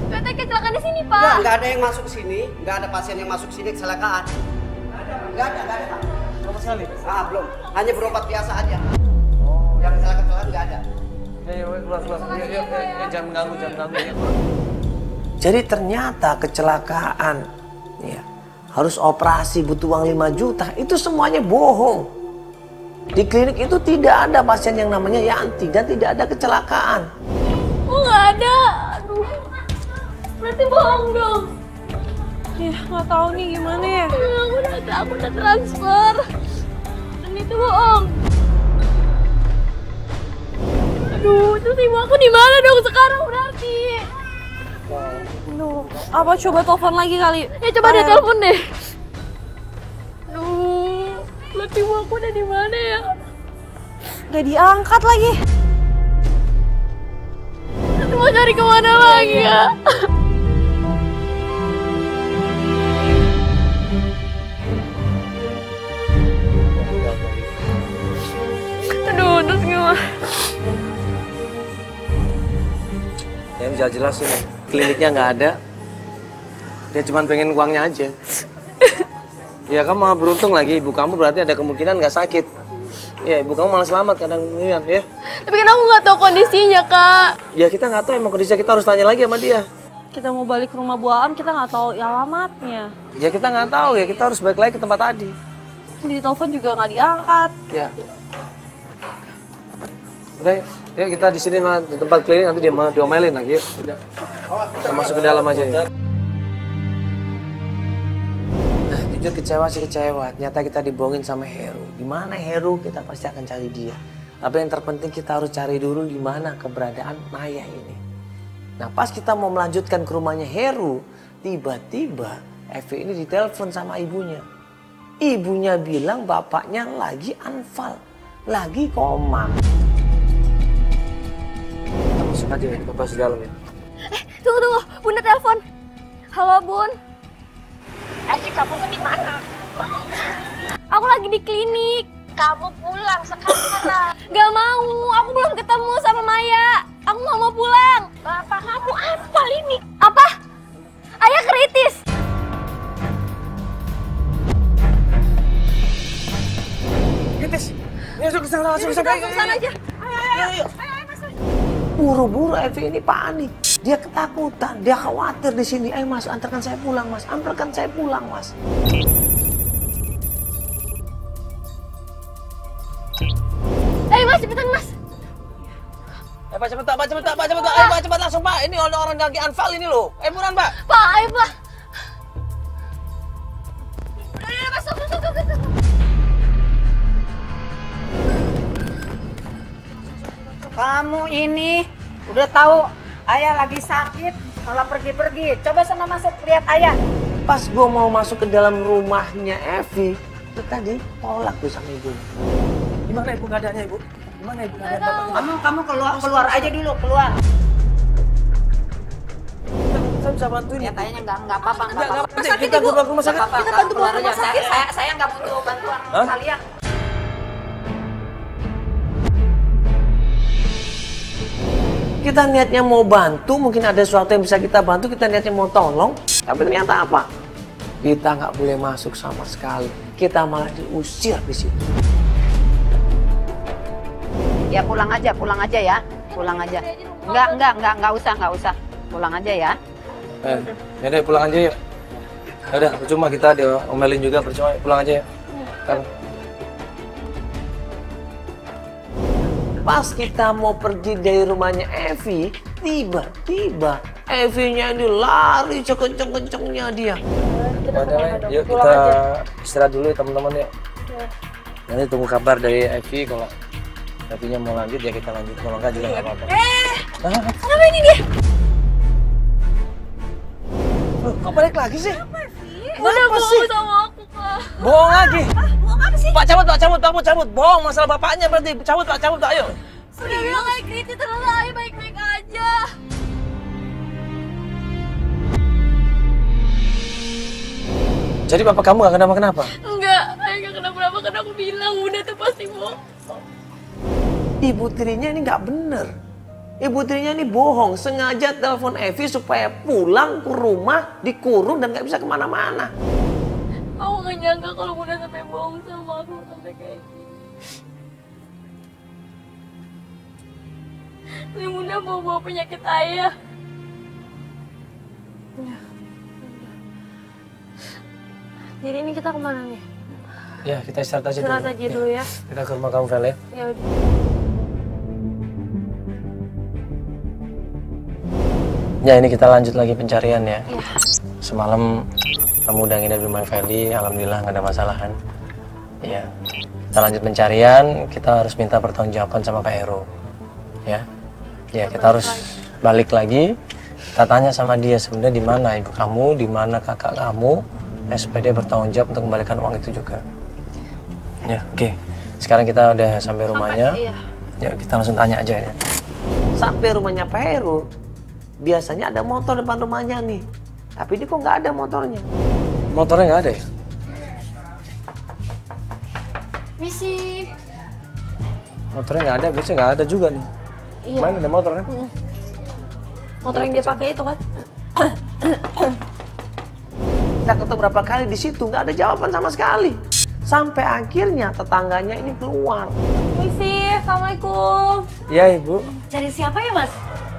Katanya kecelakaan di sini, Pak. Nggak ada yang masuk ke sini, nggak ada pasien yang masuk sini kecelakaan. Nggak ada, Pak. Sama sekali. Belum. Hanya berobat biasa aja. Yang kecelakaan nggak ada. Keluar. Jangan ganggu. Ya. Jadi ternyata kecelakaan, ya, harus operasi butuh uang 5 juta, itu semuanya bohong. Di klinik itu tidak ada pasien yang namanya Yanti dan tidak ada kecelakaan. Oh, nggak ada. Aduh, berarti bohong dong. Ya, nggak tahu nih gimana ya. Aku udah transfer. Dan itu bohong. Aduh, terus ibu aku di mana dong sekarang berarti? Aduh, apa coba telepon lagi kali? Ya coba deh telepon deh. Aduh, berarti ibu aku udah di mana ya? Gak diangkat lagi. Nanti mau cari kemana lagi ya? Aduh, terus gimana? Yang jelas ini kliniknya nggak ada. Dia cuma pengen uangnya aja. Ya kamu malah beruntung lagi, ibu kamu berarti ada kemungkinan nggak sakit. Ya ibu kamu malah selamat kadang ya. Tapi kan aku nggak tahu kondisinya, Kak. Ya kita nggak tahu emang kondisinya, kita harus tanya lagi sama dia. Kita mau balik ke rumah Bu Aam, kita nggak tahu alamatnya. Ya kita nggak tahu ya, kita harus balik lagi ke tempat tadi. Di telepon juga nggak diangkat. Ya. Udah ya kita di sini di tempat klinik, nanti dia mau diomelin lagi. Yuk. Udah. Kita masuk ke dalam aja ya. Nah, jujur kecewa sih kecewa. Ternyata kita dibohongin sama Heru. Di mana Heru, kita pasti akan cari dia. Tapi yang terpenting kita harus cari dulu di mana keberadaan Maya ini. Nah, pas kita mau melanjutkan ke rumahnya Heru, tiba-tiba Evi ini ditelepon sama ibunya. Ibunya bilang bapaknya lagi anfal, lagi koma. Kita masuk aja ya, Bapak di dalam ya. Tunggu, Bunda telepon. Halo, Bun. Kamu di mana? Aku lagi di klinik. Kamu pulang sekarang. Gak mau, aku belum ketemu sama Maya. Aku gak mau pulang. Bapak kamu apa ini? Apa? Ayah kritis. Kritis, masuk ke sana, masuk ke sana aja. Ayo. Buru-buru Evi ini panik. Dia ketakutan, dia khawatir di sini. Ayo Mas, antarkan saya pulang Mas, antarkan saya pulang Mas. Mas, cepetan Mas. Pak, cepet Pak. Ayo Pak, cepet langsung Pak. Ini orang lagi anfal ini loh. Buruan Pak. Pak, ayo Pak. Udah, masuk. Kamu ini udah tahu ayah lagi sakit, malah pergi-pergi. Coba sana masuk lihat ayah. Pas gue mau masuk ke dalam rumahnya Evi, itu tadi tolak tuh sama ibu. Gimana ibu keadaannya ibu? Gimana ibu keadaannya? Kamu keluar aja dulu, keluar. Saya bisa bantuin. Lihat ayahnya nggak apa-apa. Kita ke rumah sakit. Kita bantu keluar rumah sakit. Saya nggak butuh bantuan kalian. Kita niatnya mau bantu, mungkin ada sesuatu yang bisa kita bantu, kita niatnya mau tolong. Tapi ternyata apa? Kita nggak boleh masuk sama sekali. Kita malah diusir di situ. Ya pulang aja ya. Pulang aja. Nggak usah. Pulang aja ya. Yaudah pulang aja yuk. Yaudah, percuma kita diomelin juga, percuma pulang aja ya. Pas kita mau pergi dari rumahnya Evi, tiba-tiba Evi-nya ini lari sekenceng-kencengnya dia. Yuk kita istirahat dulu ya teman-teman ya. Nanti tunggu kabar dari Evi, kalau Evi-nya mau lanjut ya kita lanjut, kalau enggak juga nggak apa-apa. Kenapa ini dia? Kok balik lagi sih? Udah bohong sama aku, Kak. Bohong lagi? Bohong apa sih? Pak cabut. Bohong masalah bapaknya berarti. Cabut Pak, ayo. Udah bilang kayak kritis, ternyata ayah baik-baik aja. Jadi papa kamu gak kenapa-kenapa? Enggak, ayah gak kenapa-kenapa karena aku bilang Bunda tuh pasti bohong. Ibu tirinya ini nggak bener. Ibu tirinya ini bohong, sengaja telepon Evi supaya pulang ke rumah, dikurung dan nggak bisa kemana-mana. Aku gak nyangka kalau Bunda sampai bohong sama aku sampai kayak gini. Ini Bunda mau bawa penyakit ayah. Jadi ini kita kemana nih? Ya, kita istirahat aja Istirahat dulu. aja dulu ya. Kita ke rumah kamu, Vel ya. Ya udah. Ya, ini kita lanjut lagi pencarian ya. Iya. Semalam kamu udah nginep di rumah Feli, alhamdulillah nggak ada masalah kan. Iya. Kita lanjut pencarian, kita harus minta pertanggungjawaban sama Pak Heru. Ya. Ya, kita harus balik lagi. Kita tanya sama dia sebenarnya di mana ibu kamu, di mana kakak kamu, supaya dia bertanggung jawab untuk kembalikan uang itu juga. Ya, oke. Sekarang kita udah sampai rumahnya. Iya. Ya, kita langsung tanya aja ya. Sampai rumahnya Pak Heru, biasanya ada motor depan rumahnya nih. Tapi ini kok nggak ada motornya. Motornya nggak ada ya? Misi. Motornya nggak ada, biasanya nggak ada juga nih. Iya. Mana ada motor kan? Motor yang dia pakai itu kan? Kita ketemu berapa kali di situ, nggak ada jawaban sama sekali. Sampai akhirnya tetangganya ini keluar. Misi, assalamualaikum. Iya ibu. Cari siapa ya mas?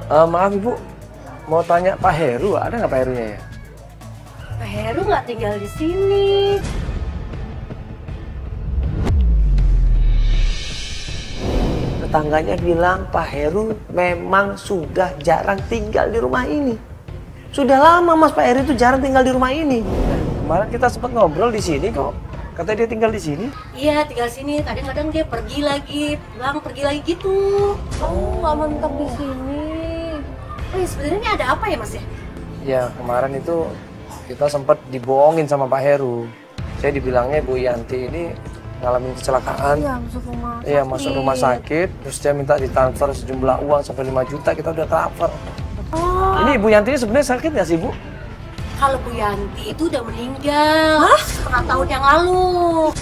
Maaf ibu, mau tanya Pak Heru, ada nggak Pak Herunya ya? Pak Heru nggak tinggal di sini. Tetangganya bilang Pak Heru memang sudah jarang tinggal di rumah ini. Sudah lama mas Pak Heru itu jarang tinggal di rumah ini. Kemarin kita sempat ngobrol di sini kok. Katanya dia tinggal di sini. Iya, tinggal sini. Kadang-kadang dia pergi lagi, pulang pergi lagi gitu. Oh, nggak mentok di sini. Sebenarnya ini ada apa ya mas ya? Ya kemarin itu kita sempat dibohongin sama Pak Heru. Saya dibilangnya Bu Yanti ini ngalamin kecelakaan. Iya, masuk rumah. Iya, masuk rumah sakit. Terus dia minta ditransfer sejumlah uang sampai 5 juta. Kita udah transfer. Oh. Ini Bu Yanti ini sebenarnya sakit nggak sih Bu? Kalau Bu Yanti itu udah meninggal. Setengah tahun yang lalu.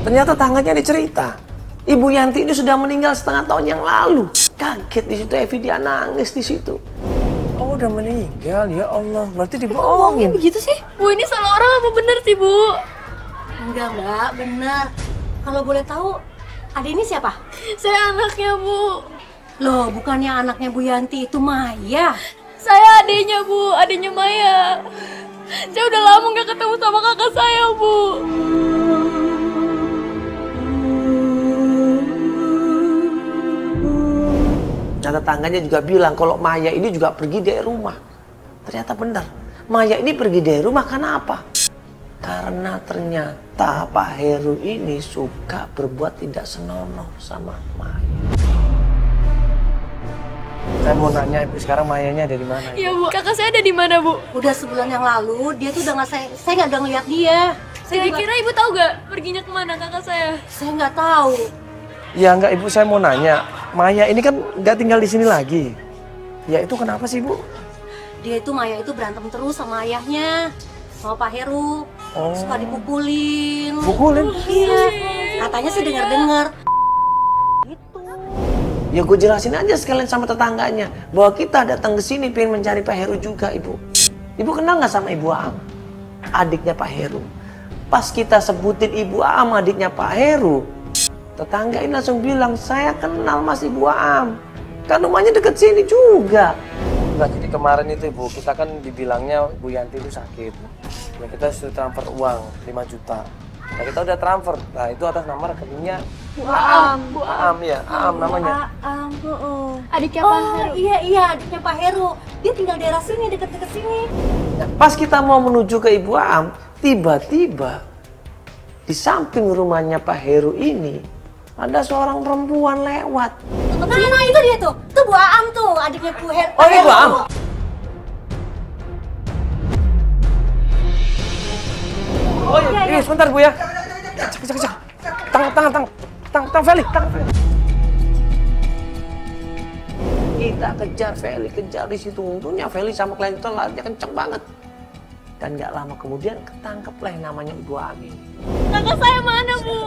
Ternyata tangannya dicerita. Ibu Yanti ini sudah meninggal setengah tahun yang lalu. Kaget di situ, Evi dia nangis di situ. Oh udah meninggal, ya Allah. Berarti dibohongin. Begitu sih? Bu, ini salah orang apa bener sih Bu? Enggak, benar. Kalau boleh tahu, adik ini siapa? Saya anaknya Bu. Loh, bukannya anaknya Bu Yanti itu Maya? Saya adiknya Bu, adiknya Maya. Saya udah lama gak ketemu sama kakak saya Bu. Nah tetangganya juga bilang kalau Maya ini juga pergi dari rumah. Ternyata benar. Maya ini pergi dari rumah karena apa? Karena ternyata Pak Heru ini suka berbuat tidak senonoh sama Maya. Saya mau nanya Ibu, sekarang Mayanya ada di mana? Iya Bu, kakak saya ada di mana Bu? Udah sebulan yang lalu, dia tuh udah nggak saya nggak udah ngeliat dia. Saya kira Ibu tahu gak perginya kemana kakak saya? Saya nggak tahu. Ya enggak Ibu, saya mau nanya. Maya ini kan nggak tinggal di sini lagi. Ya itu kenapa sih Bu? Dia itu Maya itu berantem terus sama ayahnya, sama Pak Heru. Oh. Suka dipukulin. Pukulin? Iya. Katanya sih dengar-dengar. Ya gue jelasin aja sekalian sama tetangganya bahwa kita datang ke sini pengen mencari Pak Heru juga Ibu. Ibu kenal nggak sama Ibu Aam? Adiknya Pak Heru. Pas kita sebutin Ibu Aam adiknya Pak Heru, tetangga ini langsung bilang, saya kenal Mas Ibu Aam. Kan rumahnya deket sini juga. Nah jadi kemarin itu Ibu, kita kan dibilangnya Bu Yanti itu sakit. Ya kita sudah transfer uang 5 juta. Nah kita udah transfer. Nah itu atas nama rekeningnya Bu Aam. Bu Aam ya, Aam namanya. Aam, Adiknya Pak Heru. Iya, adiknya Pak Heru. Dia tinggal daerah sini, deket-deket sini. Nah, pas kita mau menuju ke Ibu Aam, tiba-tiba di samping rumahnya Pak Heru ini ada seorang perempuan lewat. Nah itu dia tuh. Itu Bu Aam tuh, adiknya Bu Heru. Oh ini Bu Aam? Oh iya, sebentar Bu ya. Kejar. Tangan Feli. Kita kejar Feli, kejar di situ. Untungnya Feli sama klien itu larinya kenceng banget. Dan nggak lama kemudian ketangkeplah yang namanya Ibu Ami. Kakak saya mana, Bu?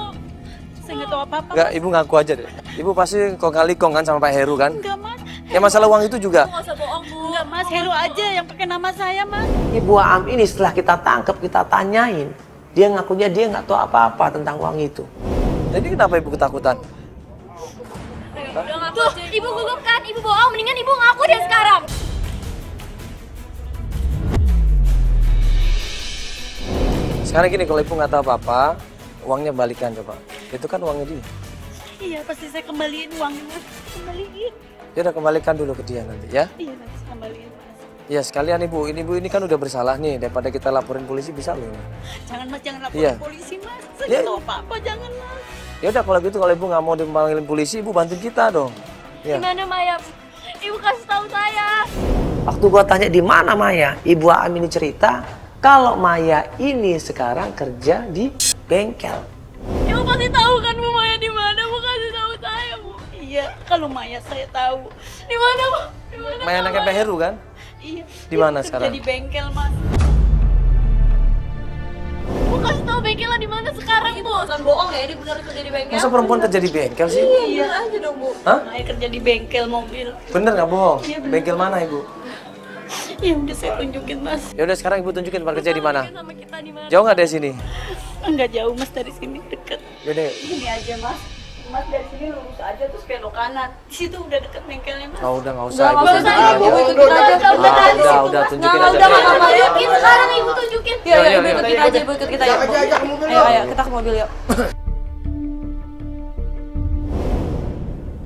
Saya nggak tahu apa-apa. Enggak, Ibu ngaku aja deh. Ibu pasti kong kali kong kan sama Pak Heru kan? Enggak, Mas. Ya masalah uang itu juga. Nggak usah bohong, Bu. Enggak, Mas. Heru aja yang pakai nama saya, Mas. Ibu Am ini setelah kita tangkap, kita tanyain. Dia ngakunya dia nggak tahu apa-apa tentang uang itu. Jadi kenapa Ibu ketakutan? Tuh, Ibu gugup kan? Ibu bohong. Mendingan Ibu ngaku deh sekarang. Sekarang gini, kalau Ibu nggak tahu apa-apa, uangnya balikan coba. Itu kan uangnya dia. Iya, pasti saya kembaliin uangnya, Mas. Kembaliin. Ya udah, kembalikan dulu ke dia nanti ya. Iya, nanti saya kembaliin, Mas. Ya sekalian Ibu ini kan udah bersalah nih, daripada kita laporin polisi bisa loh ini. Jangan, Mas, jangan laporin Iya. polisi, Mas. Saya Ya. nggak tahu apa-apa, jangan, Mas. Ya udah kalau gitu, kalau Ibu nggak mau dipanggilin polisi, Ibu bantuin kita dong. Ya. Gimana, Maya? Ibu kasih tahu saya. Waktu gua tanya di mana Maya, Ibu Am ini cerita kalau Maya ini sekarang kerja di bengkel. Ibu pasti tahu kan, Bu, Maya di mana? Bu, kasih tahu saya, Bu. Iya, kalau Maya saya tahu. Di mana, Bu? Di mana? Maya anaknya Pak Heru kan? Iya. Di mana Dia sekarang? kerja di bengkel, Mas. Bu, kasih tahu bengkelnya di mana sekarang, Bu? Bukan bohong ya, dia benar kerja di bengkel. Masa perempuan kerja di bengkel sih? Iya aja dong, Bu. Hah? Maya kerja di bengkel mobil. Bener nggak bohong? Iya, bener. Bengkel mana Ibu? Ya udah saya tunjukin, Mas. Ya udah sekarang Ibu tunjukin tempat kerja di mana? Sama kita di mana? Jauh nggak dari sini? Enggak jauh, Mas, dari sini dekat. Yaudah. Ini aja, Mas. Mas dari sini lurus aja terus belok kanan. Di situ udah deket bengkelnya, Mas. Oh udah nggak usah. Nggak Ibu usah, tunjukin Ibu aja. ikutin aja. Udah tunjukin aja. Udah, Mama. Tunjukin sekarang, Ibu tunjukin. Iya, Yuk, Ibu yuk, ikut yuk. kita aja, Ibu ikut kita ya. Ayo, kita ke mobil yuk.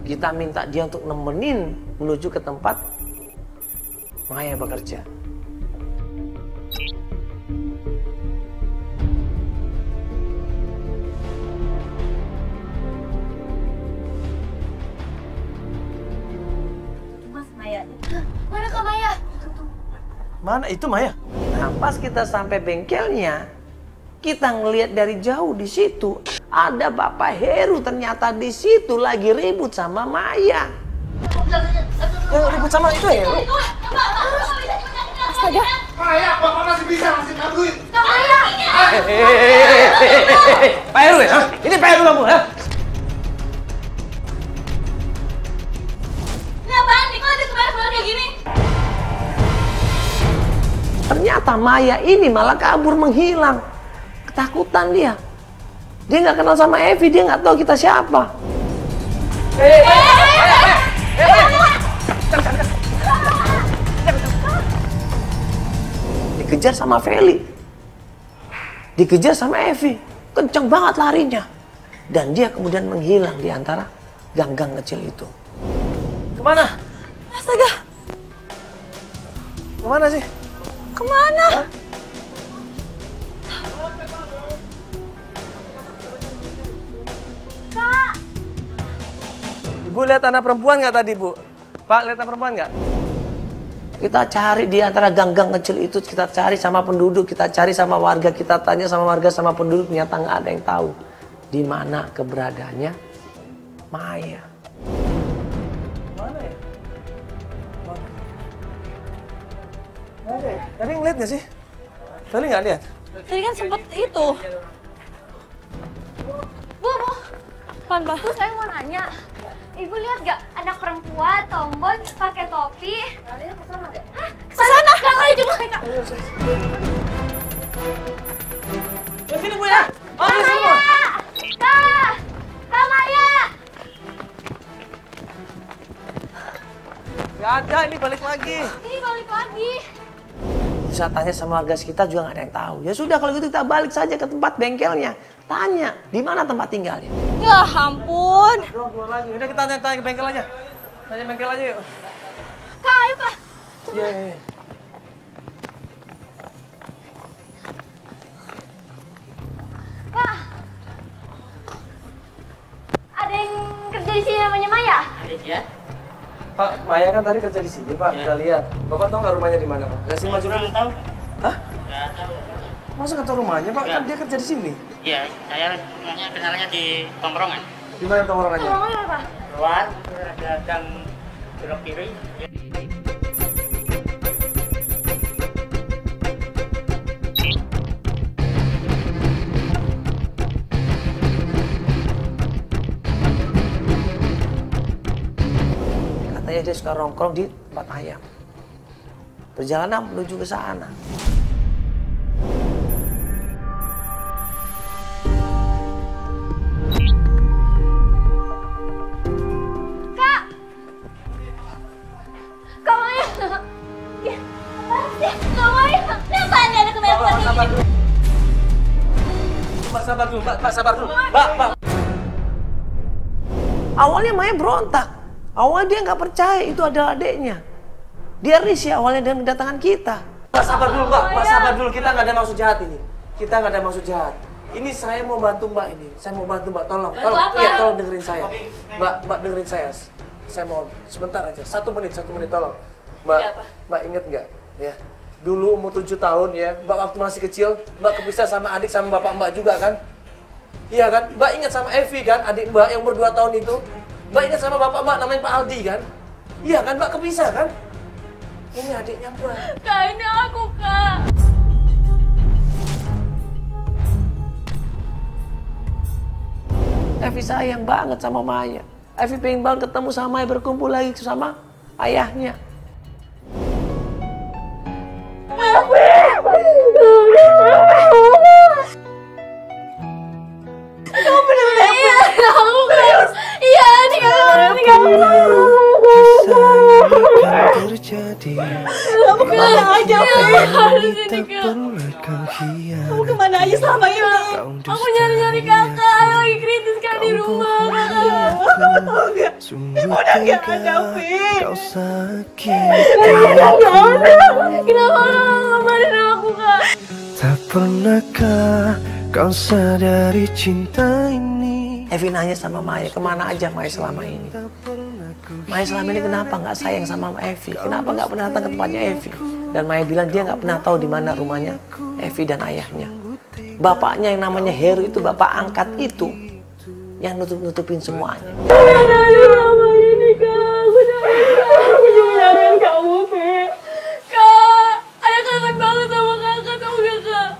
Kita minta dia untuk nemenin menuju ke tempat Maya bekerja. Mas, Maya. Mana Kak Maya? Mana itu Maya? Nah, pas kita sampai bengkelnya, kita ngelihat dari jauh di situ ada Bapak Heru ternyata di situ lagi ribut sama Maya. Yang ribut sama itu Heru? Astaga. Maya, Bapak masih bisa ngasih duit. Kak Maya. Pak Heru ya? Ini Pak Heru kamu ya? Ini apaan nih? Kok ada sebar-sebar kayak gini? Ternyata Maya ini malah kabur menghilang. Ketakutan dia. Dia nggak kenal sama Evi, dia nggak tahu kita siapa. Dikejar sama Feli. Dikejar sama Evi. Kenceng banget larinya. Dan dia kemudian menghilang di antara gang-gang kecil itu. Kemana? Astaga. Kemana sih? Kemana? Kak. Ibu lihat anak perempuan nggak tadi, Bu? Pak, lihat anak perempuan nggak? Kita cari di antara gang-gang kecil itu, kita cari sama penduduk, kita cari sama warga, kita tanya sama warga, sama penduduk, ternyata nggak ada yang tahu di mana keberadaannya Maya. Mana ya? Tadi ngeliat nggak sih? Tadi nggak lihat? Tadi kan sempet itu. Bu. Pan, Bu, saya mau nanya. Ibu lihat gak anak perempuan tomboy pakai topi? Kalian kesana gak? Hah? Kesana? Gak kali juga Kak. Sini Bu ya. Kak Maya! Kak Maya! Gak ada, ini balik lagi. Ini balik lagi. Bisa tanya sama warga sekitar juga nggak ada yang tahu. Ya sudah kalau gitu kita balik saja ke tempat bengkelnya. Tanya di mana tempat tinggalnya. Ya ampun. Keluar lagi. Udah kita tanya ke bengkel aja. Tanya bengkel aja yuk. Kak, ayo Pak. Iya. Kak. Ada yang kerja di sini namanya Maya? Ada. Pak, Maya kan tadi kerja di sini, Pak. Kita lihat. Bapak tahu nggak rumahnya di mana, Pak? Kasih maju dulu. Tahu? Hah? Nggak tahu. Masa nggak tahu rumahnya, Pak? Kan dia kerja di sini. Iya, saya rumahnya kenalannya di tongkrongan. Di mana tongkrongannya? Tolongnya apa? Keluar, ada gang belok kiri. Katanya dia suka nongkrong di tempat ayam. Perjalanan menuju ke sana. Kak! Kak Maya! Ya, apaan sih? Kak Maya! Kenapa nih ada kebanyakan ini? Sabar dulu. Mbak, sabar dulu, Mbak, sabar dulu. Mbak. Awalnya Maya berontak. Awalnya dia nggak percaya itu adalah adiknya. Dia risih awalnya dengan kedatangan kita. Mbak, sabar dulu, Mbak. Mbak, sabar dulu. Kita nggak ada maksud jahat ini. Kita nggak ada maksud jahat. Ini saya mau bantu Mbak ini. Saya mau bantu Mbak. Tolong. Iya, tolong dengerin saya. Mbak dengerin saya. Saya mau sebentar aja. 1 menit, tolong. Mbak inget nggak? Ya. Dulu umur 7 tahun ya. Mbak waktu masih kecil, Mbak kepisah sama adik sama bapak Mbak juga kan? Iya kan? Mbak ingat sama Evi kan? Adik Mbak yang umur 2 tahun itu. Mbak ingat sama bapak Mbak namanya Pak Aldi kan? Iya kan? Mbak kepisah kan? Ini adiknya Mbak. Kak, ini aku, Kak. Evi sayang banget sama Maya. Evi pengen banget ketemu sama Maya, berkumpul lagi sama ayahnya. Kamu bener-bener aku, Kak. Iya, ini kamu. terjadi. Kamu kemana aja, Harus ini, Kak. Kamu kemana aja selama ini? Aku nyari-nyari kakak, lagi kritis kan di rumah, Kak. Sungguh Udah gak ada, Fi. kau sakit. Kenapa kakak ngabarin aku, Kak? Tak pernahkah kau sadari cinta ini? Evi nanya sama Maya, kemana aja Maya selama ini? Maya selama ini kenapa nggak sayang sama Evi? Kenapa nggak pernah datang ke tempatnya Evi? Dan Maya bilang dia nggak pernah tahu di mana rumahnya Evi dan ayahnya. Bapaknya yang namanya Heru itu, bapak angkat itu, yang nutupin semuanya. Ini, Kak. Aku cuma nyariin kamu, Fi. Kak, ayah kangen banget sama kakak, tau gak, Kak?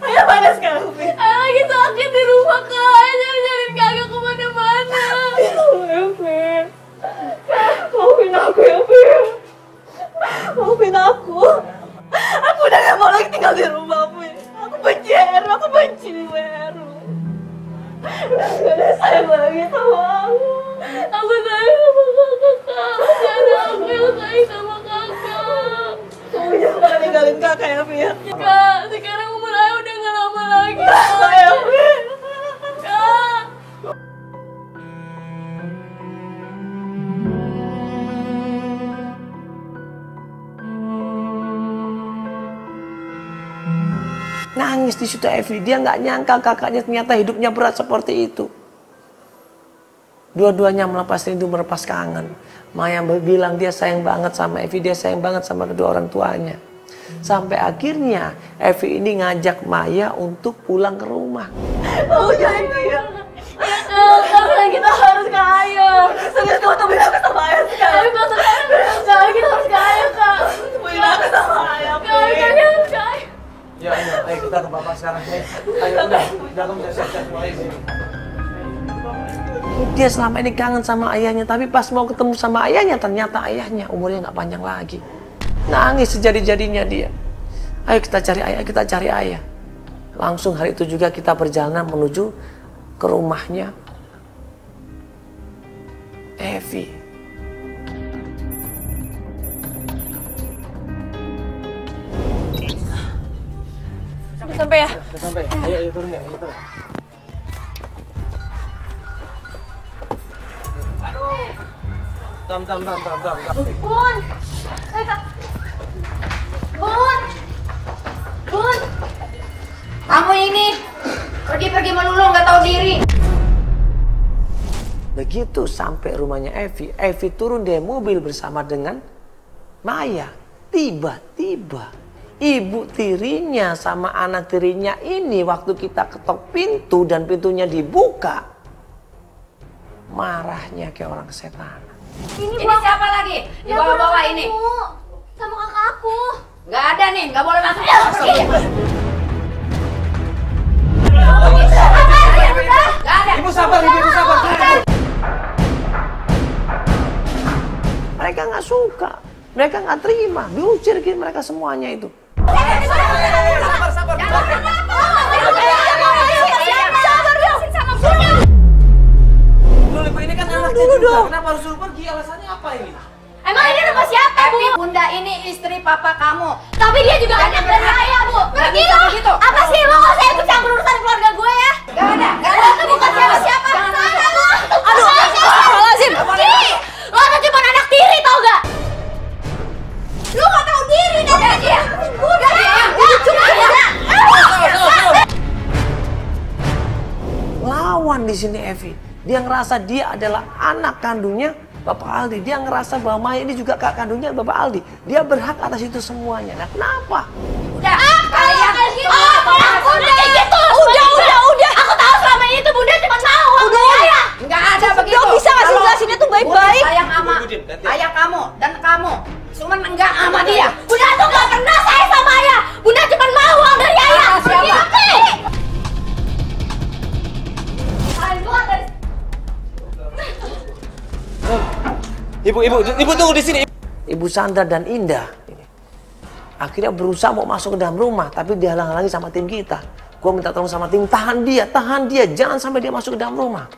Ayah mana sekarang, Fi? Ayah lagi sakit di rumah, Kak. Ayah nyari-nyariin kakak kemana-mana. Maafin aku ya, Fi. Maafin aku. Aku udah gak mau lagi tinggal di rumah, Fi. Aku benci Heru, aku benci Heru. Aku udah sayang lagi sama aku. Aku sayang sama kakak, Kak. Masih ada aku yang sayang sama kakak. Kamu jangan ninggalin kakak ya, Fi. Kak, sekarang umur ayah udah gak lama lagi. Ya, Fi. Kak. Nangis di situ Evi, dia nggak nyangka kakaknya ternyata hidupnya berat seperti itu. Dua-duanya melepas rindu, melepas kangen. Maya bilang dia sayang banget sama Evi, dia sayang banget sama kedua orang tuanya. Sampai akhirnya Evi ini ngajak Maya untuk pulang ke rumah. Kamu jangan dia. Ya, Kak, sekarang kita harus ke ayah. Serius kamu temuin aku sama ayah sekarang. Tapi kalau sekarang kita harus ke ayah, Kak. Temuin aku sama ayah, Kak, kita harus ke ayah. Ya, ayo kita ke bapak sekarang. Ayo, udah kamu siap-siap mulai sini. Dia selama ini kangen sama ayahnya, tapi pas mau ketemu sama ayahnya, ternyata ayahnya umurnya nggak panjang lagi. Nangis sejadi-jadinya dia. Ayo kita cari ayah. Langsung hari itu juga kita perjalanan menuju ke rumahnya Evi. Sampai ya? Sampai. Ayo turun ya, ayo turun. Tam. Bun! Bun! Kamu ini pergi melulu nggak tahu diri. Begitu sampai rumahnya Evi turun dari mobil bersama dengan Maya. Tiba-tiba Ibu tirinya sama anak tirinya ini waktu kita ketok pintu dan pintunya dibuka, marahnya kayak orang setan. Ini siapa lagi? Di bawah-bawah ini. Sama kakak aku. Gak ada nih, gak boleh masuk. Gak ada. Ibu sabar, ibu sabar. Mereka nggak suka, mereka nggak terima, diusir mereka semuanya itu. Sabar. Dulu ibu, ini kan anaknya juga. Kenapa harus suruh pergi? Alasannya apa ini? Emang ini rumah siapa, Bu? Bunda ini istri papa kamu. Tapi dia juga anak dari ayah, Bu. Pergi lo. Apa sih lo nggak usah ikut campur urusan keluarga gue ya? Gak ada. Itu bukan siapa-siapa. Aduh, astagfirullahaladzim. Lo kan cuma anak tiri, tau gak? Lu gak tahu diri dari dia. Udah, lawan di sini Evi. Dia ngerasa dia adalah anak kandungnya Bapak Aldi. Dia ngerasa bahwa Maya ini juga kakak kandungnya Bapak Aldi. Dia berhak atas itu semuanya. Nah, kenapa? Udah, kalian kayak gitu. Udah. Aku tahu selama ini tuh Bunda cuma mau. Udah. Nggak ada begitu. Udah bisa nggak sih jelasinnya tuh baik-baik? Bunda sayang sama ayah kamu dan kamu. Cuman enggak sama dia. Bunda tuh nggak pernah sayang sama ayah. Bunda cuma mau uang dari ayah. Pergi. Ibu tunggu di sini. Ibu Sandra dan Indah ini akhirnya berusaha mau masuk ke dalam rumah, tapi dihalang-halangi sama tim kita. Gua minta tolong sama tim, tahan dia, jangan sampai dia masuk ke dalam rumah.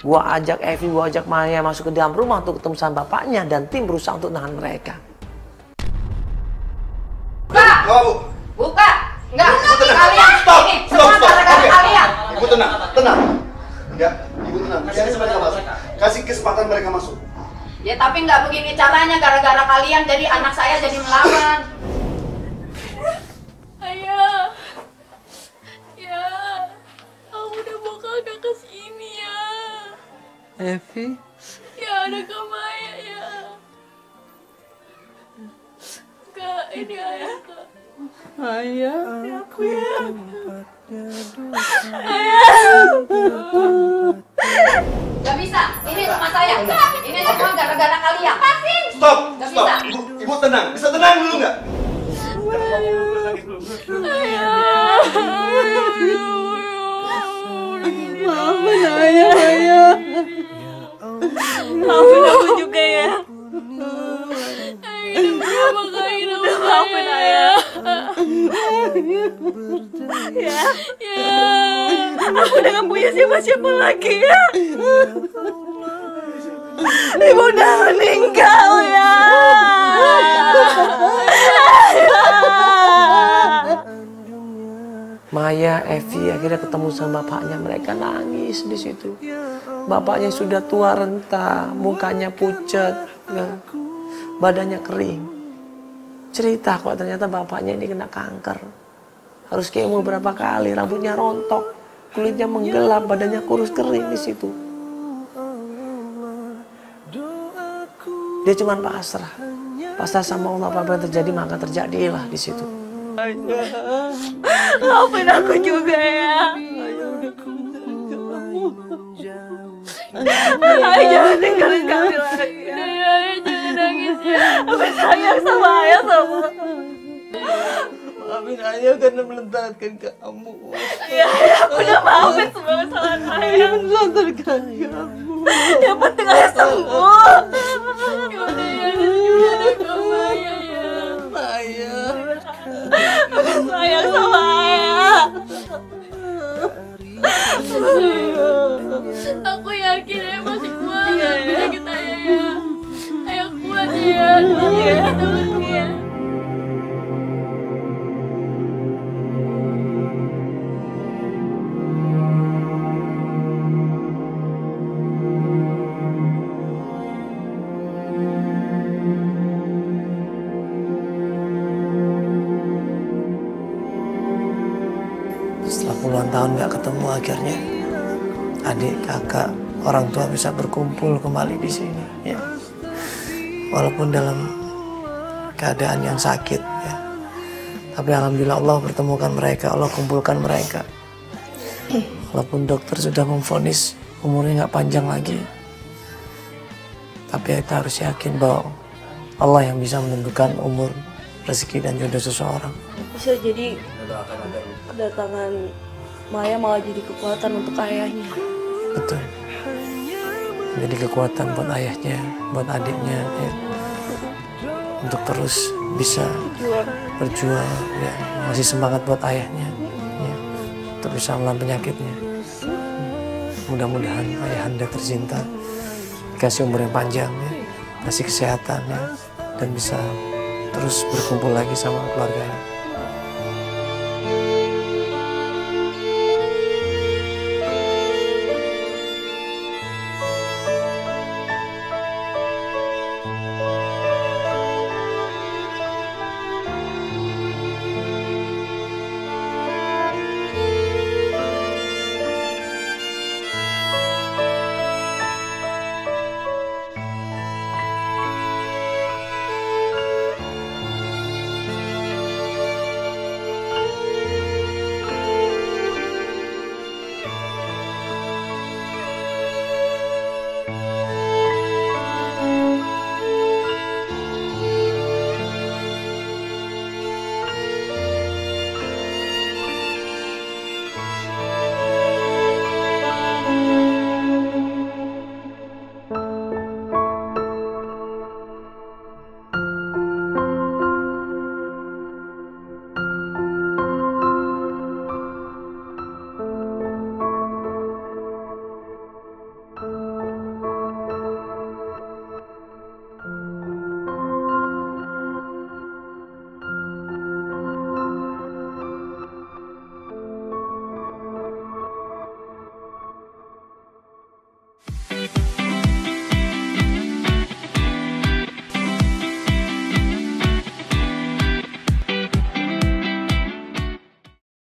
Gua ajak Evi, gua ajak Maya masuk ke dalam rumah untuk ketemu sama bapaknya, dan tim berusaha untuk nahan mereka. Buka. Enggak. Kalian stop. Ini semua gara-gara kalian. Ibu tenang. Enggak, ibu tenang. Kasih kesempatan mereka masuk. Ya tapi nggak begini caranya, gara-gara kalian jadi anak saya jadi melawan. Ayah. Ya. Aku udah bawa kakak ke sini ya. Evi? Ya ada Kak Maya ya. Kak, ini ayah Kak. Ayah, aku ya. Gak bisa, ini rumah saya. Ini semua gara-gara kalian. Stop. Gak bisa. Ibu tenang. Bisa tenang dulu nggak? Maafin ayah. Maafin aku juga ya. Maafin ayah. Ya. Aku udah gak punya siapa-siapa lagi ya. Ibu udah meninggal ya. Maya, Evi akhirnya ketemu sama bapaknya. Mereka nangis di situ. Bapaknya sudah tua renta, mukanya pucat, ya. Badannya kering. Cerita kok ternyata bapaknya ini kena kanker. Harus kemo berapa kali, rambutnya rontok, kulitnya menggelap, badannya kurus kering di situ. Dia cuma pasrah sama Allah, apa yang terjadi maka terjadilah di situ. Maafin aku juga ya. Ayah jangan tinggalin kami lagi. Ayah jangan nangis ya. Aku sayang sama ayah sama. maafin ayah karena melentarkan kamu. Ya, aku udah maafin semua kesalahan ayah. Melentarkan kamu. Yang penting ayah sembuh. Ya udah ya, juga ada kamu ayah ya. Ayah. Aku sayang sama ayah. Aku yakin ayah masih kuat. Penyakit ayah ya. Ayah kuat ya. Kita pergi ya. Setelah puluhan tahun gak ketemu, akhirnya adik, kakak, orang tua bisa berkumpul kembali di sini. Ya. Walaupun dalam keadaan yang sakit, ya. Tapi alhamdulillah Allah pertemukan mereka, Allah kumpulkan mereka. Walaupun dokter sudah memvonis umurnya nggak panjang lagi, tapi kita harus yakin bahwa Allah yang bisa menentukan umur, rezeki dan jodoh seseorang. Bisa jadi kedatangan Maya malah jadi kekuatan untuk ayahnya. Betul. Jadi kekuatan buat ayahnya, buat adiknya, ya. Untuk terus bisa berjuang, ya. Masih semangat buat ayahnya, ya. Untuk bisa melawan penyakitnya. Mudah-mudahan ayahanda tercinta dikasih umur yang panjang, ya. Kasih kesehatan, ya. Dan bisa terus berkumpul lagi sama keluarganya.